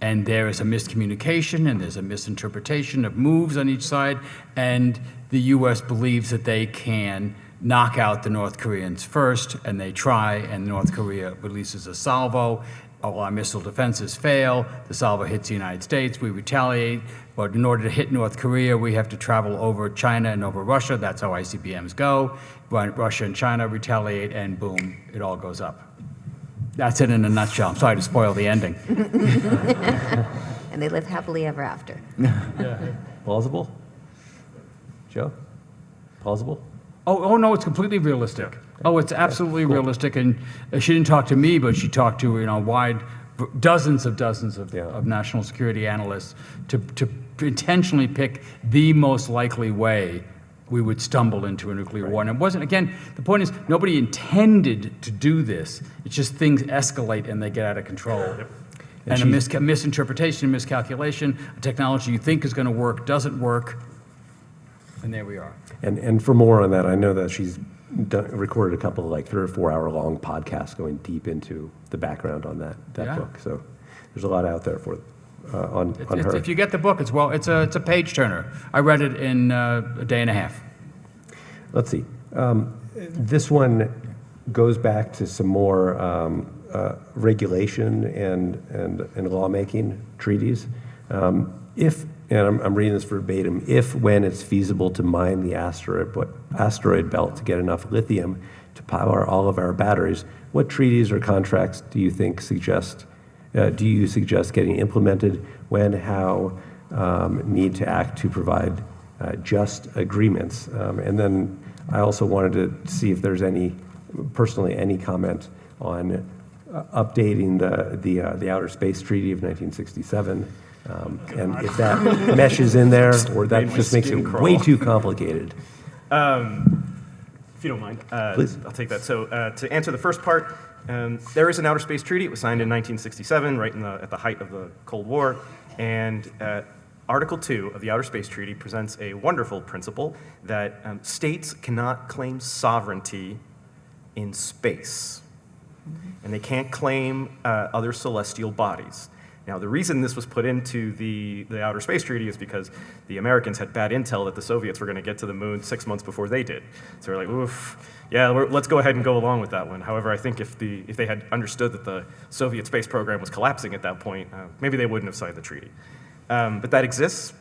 And there is a miscommunication and there's a misinterpretation of moves on each side. And the U.S. believes that they can knock out the North Koreans first, and they try, and North Korea releases a salvo. All our missile defenses fail. The salvo hits the United States. We retaliate. But in order to hit North Korea, we have to travel over China and over Russia. That's how ICBMs go. Russia and China retaliate, and boom, it all goes up. That's it in a nutshell. I'm sorry to spoil the ending. And they live happily ever after. Plausible? Joe? Plausible? Oh no, it's completely realistic. Oh, it's absolutely realistic. And she didn't talk to me, but she talked to dozens of national security analysts to intentionally pick the most likely way we would stumble into a nuclear war. And it wasn't, again, the point is, nobody intended to do this. It's just things escalate and they get out of control. And a misinterpretation, miscalculation, a technology you think is going to work doesn't work, and there we are. And for more on that, I know that she's recorded a couple of 3 or 4 hour long podcasts going deep into the background on that Yeah. book. So there's a lot out there for on her. If you get the book, it's a page turner. I read it in a day and a half. Let's see. This one goes back to some more regulation and lawmaking treaties. If, and I'm reading this verbatim, if when it's feasible to mine the asteroid belt to get enough lithium to power all of our batteries, what treaties or contracts do you suggest getting implemented? When, how, need to act to provide just agreements? And then I also wanted to see if there's any comment on updating the Outer Space Treaty of 1967, and if that meshes in there, or that just makes it way too complicated. If you don't mind, Please. I'll take that. So to answer the first part, there is an Outer Space Treaty. It was signed in 1967, right at the height of the Cold War. And Article 2 of the Outer Space Treaty presents a wonderful principle that states cannot claim sovereignty in space. And they can't claim other celestial bodies. Now, the reason this was put into the Outer Space Treaty is because the Americans had bad intel that the Soviets were going to get to the moon 6 months before they did. So they're like, oof, yeah, let's go ahead and go along with that one. However, I think if they had understood that the Soviet space program was collapsing at that point, maybe they wouldn't have signed the treaty. But that exists.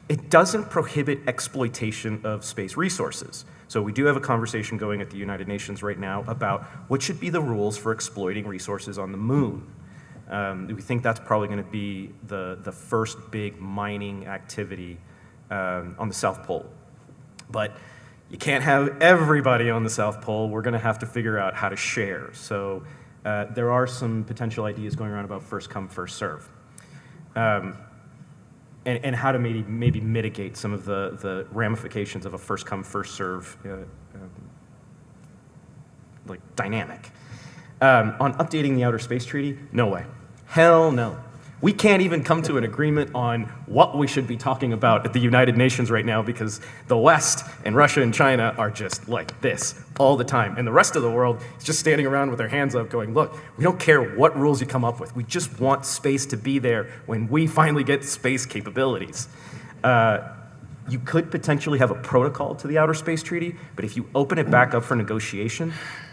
It doesn't prohibit exploitation of space resources. So we do have a conversation going at the United Nations right now about what should be the rules for exploiting resources on the moon. We think that's probably going to be the first big mining activity on the South Pole. But you can't have everybody on the South Pole. We're going to have to figure out how to share. So there are some potential ideas going around about first come, first serve. And how to maybe mitigate some of the ramifications of a first come, first serve like dynamic. On updating the Outer Space Treaty, no way. Hell no. We can't even come to an agreement on what we should be talking about at the United Nations right now because the West and Russia and China are just like this all the time. And the rest of the world is just standing around with their hands up going, look, we don't care what rules you come up with. We just want space to be there when we finally get space capabilities. You could potentially have a protocol to the Outer Space Treaty, but if you open it back up for negotiation,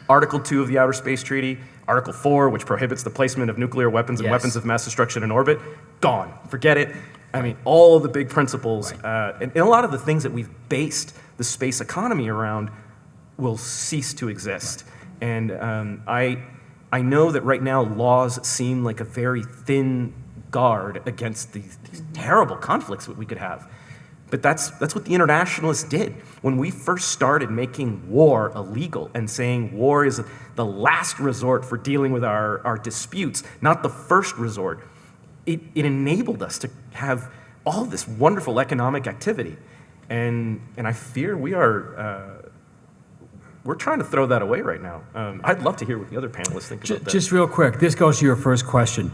Article 2 of the Outer Space Treaty, Article 4, which prohibits the placement of nuclear weapons and weapons of mass destruction in orbit, gone. Forget it. I mean, all of the big principles, and a lot of the things that we've based the space economy around will cease to exist. And I know that right now laws seem like a very thin guard against these terrible conflicts that we could have. But that's what the internationalists did. When we first started making war illegal and saying war is the last resort for dealing with our disputes, not the first resort, it enabled us to have all this wonderful economic activity. And I fear we're trying to throw that away right now. I'd love to hear what the other panelists think about that. Just real quick, this goes to your first question.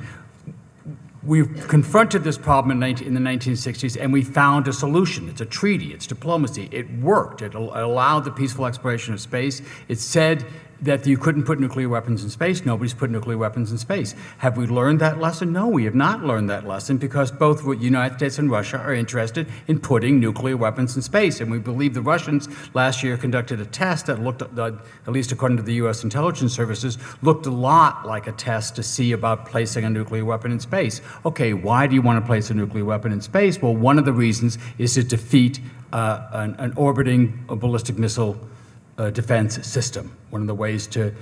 We've confronted this problem in the 1960s, and we found a solution. It's a treaty. It's diplomacy. It worked. It allowed the peaceful exploration of space. It said that you couldn't put nuclear weapons in space. Nobody's put nuclear weapons in space. Have we learned that lesson? No, we have not learned that lesson because both the United States and Russia are interested in putting nuclear weapons in space. And we believe the Russians last year conducted a test that looked, at least according to the U.S. intelligence services, looked a lot like a test to see about placing a nuclear weapon in space. Okay, why do you want to place a nuclear weapon in space? Well, one of the reasons is to defeat an orbiting ballistic missile defense system. One of the ways to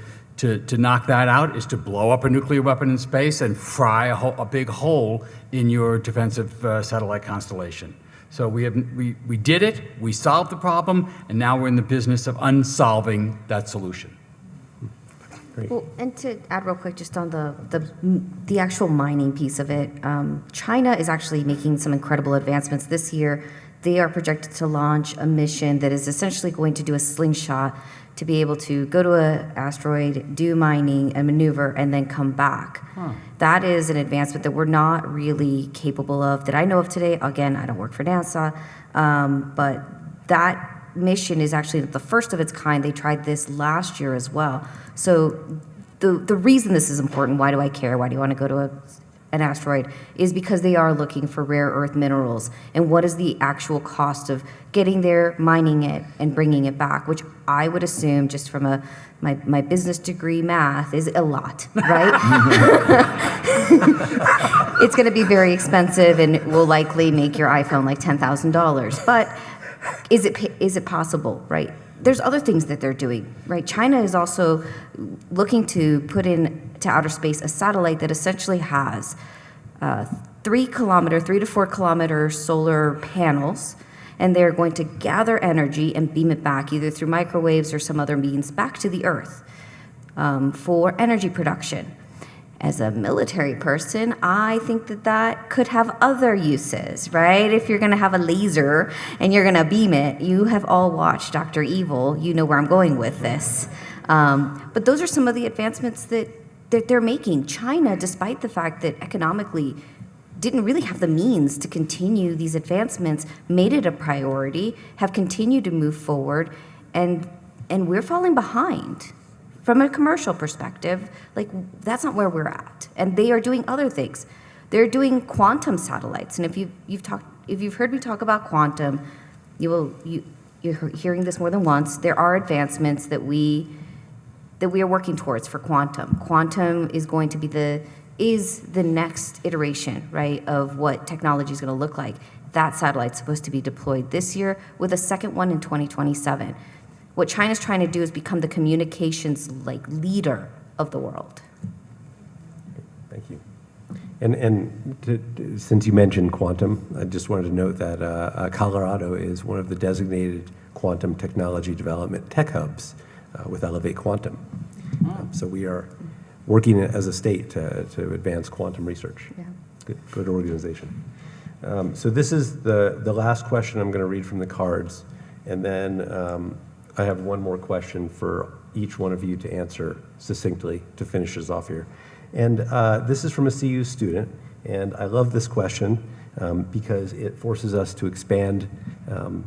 knock that out is to blow up a nuclear weapon in space and fry a big hole in your defensive satellite constellation. So we did it, we solved the problem, and now we're in the business of unsolving that solution. Great. Well, and to add real quick, just on the actual mining piece of it, China is actually making some incredible advancements this year. They are projected to launch a mission that is essentially going to do a slingshot to be able to go to an asteroid, do mining and maneuver, and then come back. That is an advancement that we're not really capable of, that I know of today. Again, I don't work for NASA, but that mission is actually the first of its kind. They tried this last year as well. So the reason this is important, why do I care? Why do you want to go to an asteroid, is because they are looking for rare earth minerals. And what is the actual cost of getting there, mining it, and bringing it back, which I would assume, just from my business degree math, is a lot, right? It's going to be very expensive and will likely make your iPhone like $10,000. But is it possible, right? There's other things that they're doing, right? China is also looking to put into outer space a satellite that essentially has 3 to 4 kilometer solar panels, and they're going to gather energy and beam it back either through microwaves or some other means back to the Earth for energy production. As a military person, I think that could have other uses, right? If you're going to have a laser and you're going to beam it, you have all watched Dr. Evil. You know where I'm going with this. But those are some of the advancements that they're making. China, despite the fact that economically didn't really have the means to continue these advancements, made it a priority, have continued to move forward, and we're falling behind. From a commercial perspective, like, that's not where we're at. And they are doing other things. They're doing quantum satellites. And if you've heard me talk about quantum, you're hearing this more than once. There are advancements that we are working towards for quantum. Quantum is going to be the next iteration, right, of what technology is going to look like. That satellite's supposed to be deployed this year, with a second one in 2027. What China's trying to do is become the communications leader of the world. Thank you. And since you mentioned quantum, I just wanted to note that Colorado is one of the designated quantum technology development tech hubs with Elevate Quantum. So we are working as a state to advance quantum research. Yeah. Good organization. So this is the last question I'm going to read from the cards, and then I have one more question for each one of you to answer succinctly to finish us off here. And this is from a CU student, and I love this question because it forces us to expand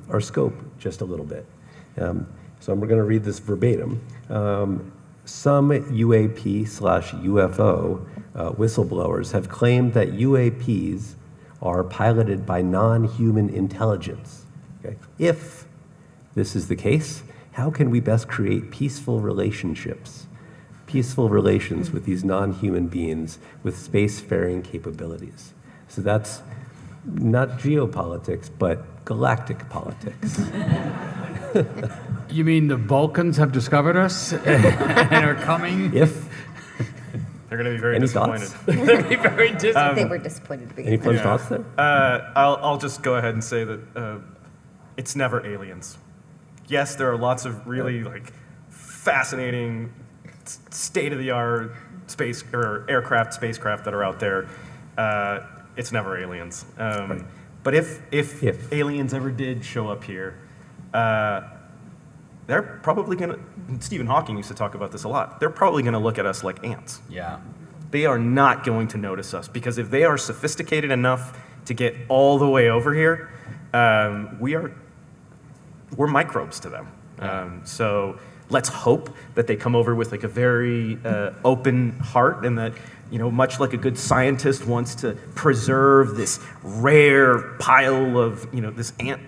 our scope just a little bit. So I'm going to read this verbatim. Some UAP/UFO whistleblowers have claimed that UAPs are piloted by non-human intelligence. Okay? If this is the case, how can we best create peaceful relationships, peaceful relations with these non-human beings with spacefaring capabilities? So that's not geopolitics, but galactic politics. You mean the Balkans have discovered us and are coming? If They're going to be very Any disappointed. thoughts? Very disappointed. They were disappointed to be. Any fun thoughts there? I'll just go ahead and say that it's never aliens. Yes, there are lots of really fascinating, state-of-the-art spacecraft that are out there. It's never aliens. Right. But if aliens ever did show up here, they're probably going to, Stephen Hawking used to talk about this a lot, they're probably going to look at us like ants. Yeah. They are not going to notice us, because if they are sophisticated enough to get all the way over here, we're microbes to them. So let's hope that they come over with a very open heart, and that, much like a good scientist wants to preserve this rare pile of, this ant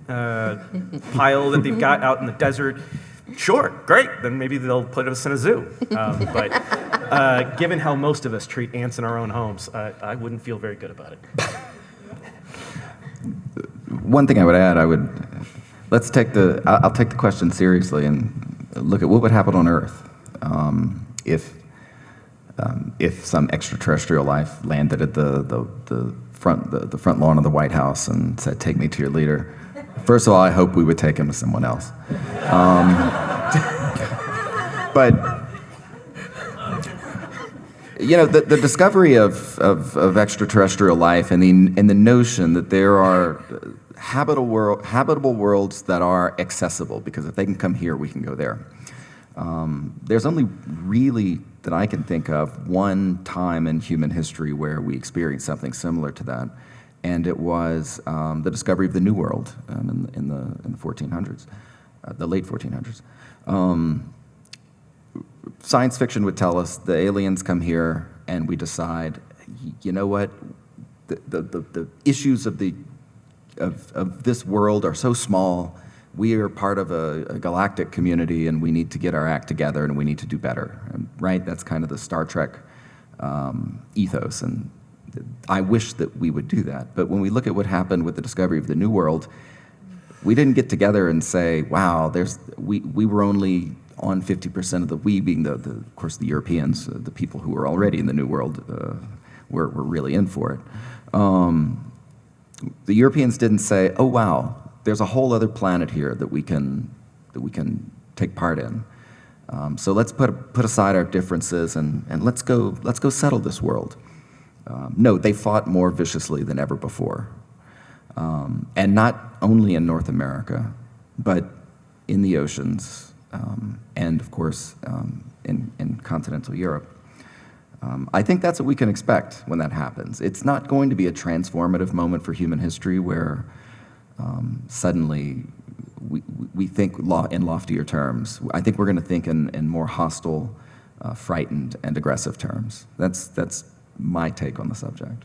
pile that they've got out in the desert. Sure, great, then maybe they'll put us in a zoo. But given how most of us treat ants in our own homes, I wouldn't feel very good about it. One thing I would add, I'll take the question seriously and look at what would happen on Earth if some extraterrestrial life landed at the front lawn of the White House and said, "Take me to your leader." First of all, I hope we would take him to someone else. But the discovery of extraterrestrial life and the notion that there are habitable worlds that are accessible, because if they can come here, we can go there. There's only really, that I can think of, one time in human history where we experienced something similar to that, and it was the discovery of the New World in the 1400s, the late 1400s. Science fiction would tell us the aliens come here, and we decide, you know what, the issues of this world are so small. We are part of a galactic community, and we need to get our act together, and we need to do better. Right? That's kind of the Star Trek ethos, and I wish that we would do that. But when we look at what happened with the discovery of the New World, we didn't get together and say, wow, we were only on 50% of we being of course the Europeans, the people who were already in the New World, were really in for it. The Europeans didn't say, oh wow, there's a whole other planet here that we can take part in. So let's put aside our differences and let's go settle this world. No, they fought more viciously than ever before. And not only in North America, but in the oceans, and of course in continental Europe. I think that's what we can expect when that happens. It's not going to be a transformative moment for human history where suddenly we think in loftier terms. I think we're going to think in more hostile, frightened, and aggressive terms. That's my take on the subject.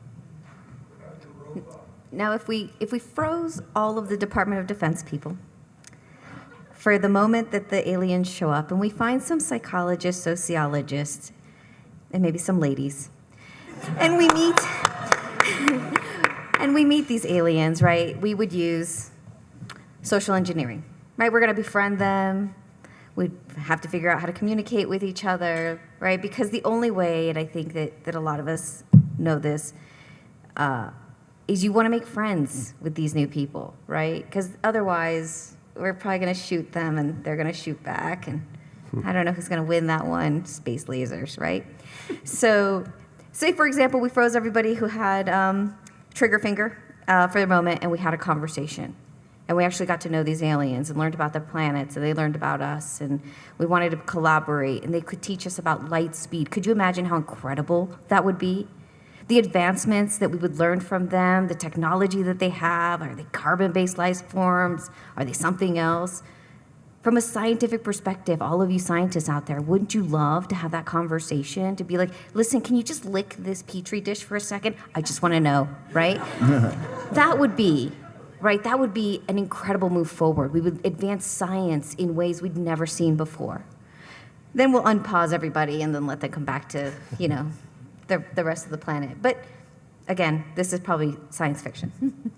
Now, if we froze all of the Department of Defense people for the moment that the aliens show up, and we find some psychologists, sociologists, and maybe some ladies, and we meet these aliens, right? We would use social engineering, right? We're going to befriend them. We'd have to figure out how to communicate with each other, right? Because the only way, and I think that a lot of us know this, is you want to make friends with these new people, right? Because otherwise, we're probably going to shoot them, and they're going to shoot back, and I don't know who's going to win that one. Space lasers, right? So, say, for example, we froze everybody who had trigger finger for the moment, and we had a conversation. And we actually got to know these aliens and learned about their planets, and they learned about us, and we wanted to collaborate, and they could teach us about light speed. Could you imagine how incredible that would be? The advancements that we would learn from them, the technology that they have, are they carbon-based life forms? Are they something else? From a scientific perspective, all of you scientists out there, wouldn't you love to have that conversation? To be like, listen, can you just lick this Petri dish for a second? I just want to know, right? That would be, right? That would be an incredible move forward. We would advance science in ways we'd never seen before. Then we'll unpause everybody and then let them come back to, the rest of the planet. But again, this is probably science fiction.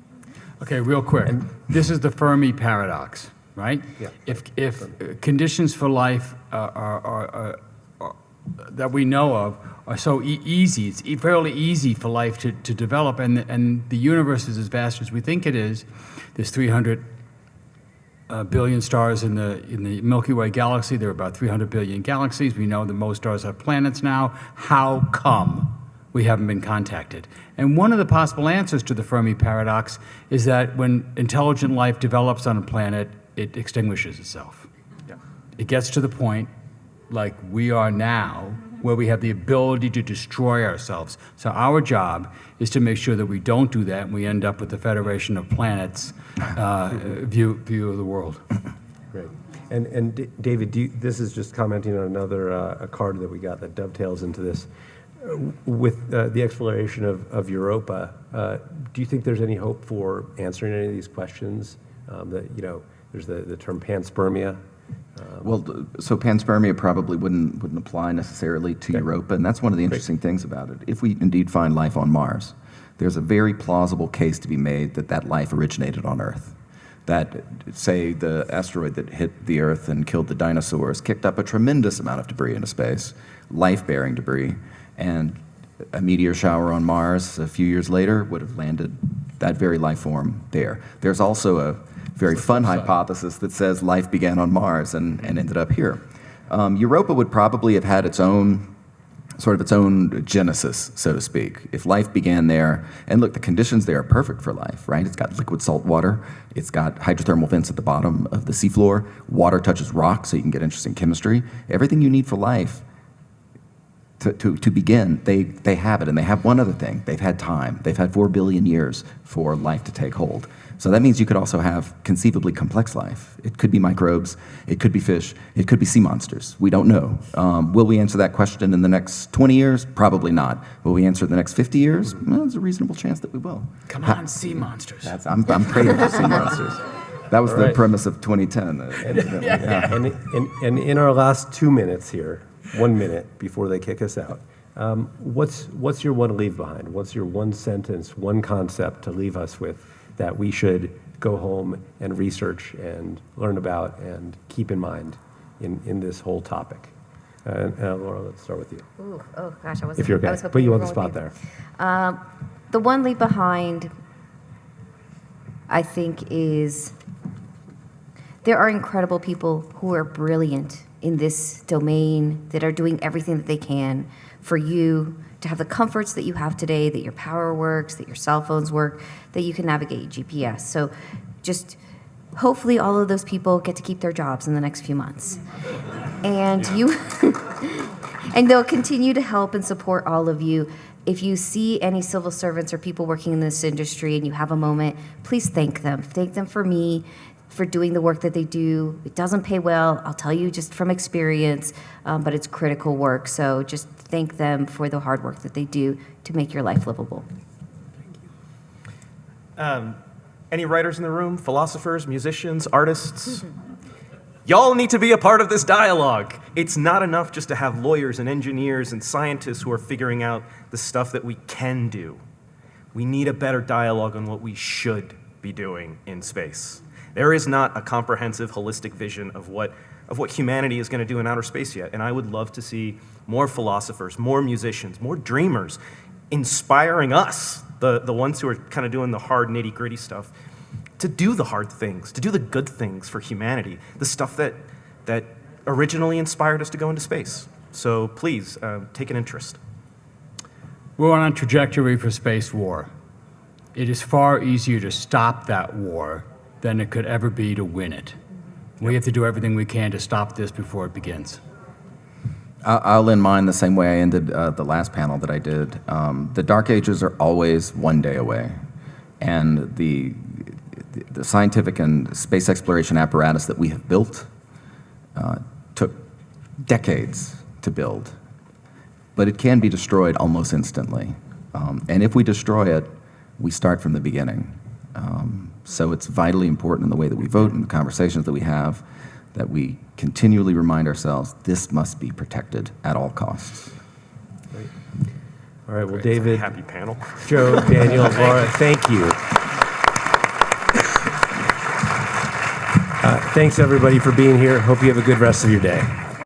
Okay, real quick. This is the Fermi paradox, right? Yeah. If conditions for life are that we know of are so easy, it's fairly easy for life to develop, and the universe is as vast as we think it is. There's 300 billion stars in the Milky Way galaxy. There are about 300 billion galaxies. We know that most stars have planets now. How come we haven't been contacted? And one of the possible answers to the Fermi paradox is that when intelligent life develops on a planet, it extinguishes itself. Yeah. It gets to the point, like we are now, where we have the ability to destroy ourselves. So our job is to make sure that we don't do that, and we end up with the Federation of Planets view of the world. Great. And David, this is just commenting on another a card that we got that dovetails into this. With the exploration of Europa, do you think there's any hope for answering any of these questions? There's the term panspermia. So panspermia probably wouldn't apply necessarily to Europa, and that's one of the interesting things about it. If we indeed find life on Mars, there's a very plausible case to be made that life originated on Earth. That, say, the asteroid that hit the Earth and killed the dinosaurs kicked up a tremendous amount of debris into space, life-bearing debris, and a meteor shower on Mars a few years later would have landed that very life form there. There's also a very fun hypothesis that says life began on Mars and ended up here. Europa would probably have had its own genesis, so to speak. If life began there, and look, the conditions there are perfect for life, right? It's got liquid salt water, it's got hydrothermal vents at the bottom of the seafloor, water touches rock, so you can get interesting chemistry. Everything you need for life to begin, they have it, and they have one other thing. They've had time. They've had 4 billion years for life to take hold. So that means you could also have conceivably complex life. It could be microbes, it could be fish, it could be sea monsters. We don't know. Will we answer that question in the next 20 years? Probably not. Will we answer it in the next 50 years? Well, there's a reasonable chance that we will. Come on, sea monsters. I'm praying for sea monsters. That was the premise of 2010. And in our last 2 minutes here, 1 minute before they kick us out, what's your one leave behind? What's your one sentence, one concept to leave us with that we should go home and research and learn about and keep in mind in this whole topic? Laura, let's start with you. Ooh, oh gosh, I wasn't. If you're okay, I was hoping put you on the were spot going there. The one leave behind, I think, is there are incredible people who are brilliant in this domain that are doing everything that they can for you to have the comforts that you have today, that your power works, that your cell phones work, that you can navigate GPS. So just hopefully all of those people get to keep their jobs in the next few months. And and they'll continue to help and support all of you. If you see any civil servants or people working in this industry and you have a moment, please thank them. Thank them for me, for doing the work that they do. It doesn't pay well, I'll tell you just from experience, but it's critical work. So just thank them for the hard work that they do to make your life livable. Any writers in the room? Philosophers, musicians, artists? Y'all need to be a part of this dialogue. It's not enough just to have lawyers and engineers and scientists who are figuring out the stuff that we can do. We need a better dialogue on what we should be doing in space. There is not a comprehensive, holistic vision of what humanity is going to do in outer space yet, and I would love to see more philosophers, more musicians, more dreamers inspiring us, the ones who are kind of doing the hard, nitty-gritty stuff, to do the hard things, to do the good things for humanity, the stuff that originally inspired us to go into space. So please, take an interest. We're on a trajectory for space war. It is far easier to stop that war than it could ever be to win it. We have to do everything we can to stop this before it begins. I'll end mine the same way I ended the last panel that I did. The dark ages are always one day away, and the scientific and space exploration apparatus that we have built took decades to build, but it can be destroyed almost instantly. And if we destroy it, we start from the beginning. So it's vitally important in the way that we vote and the conversations that we have, that we continually remind ourselves this must be protected at all costs. All right, well, It's a David, happy panel. Joe, Daniel, Laura, thank you. Thanks, everybody, for being here. Hope you have a good rest of your day.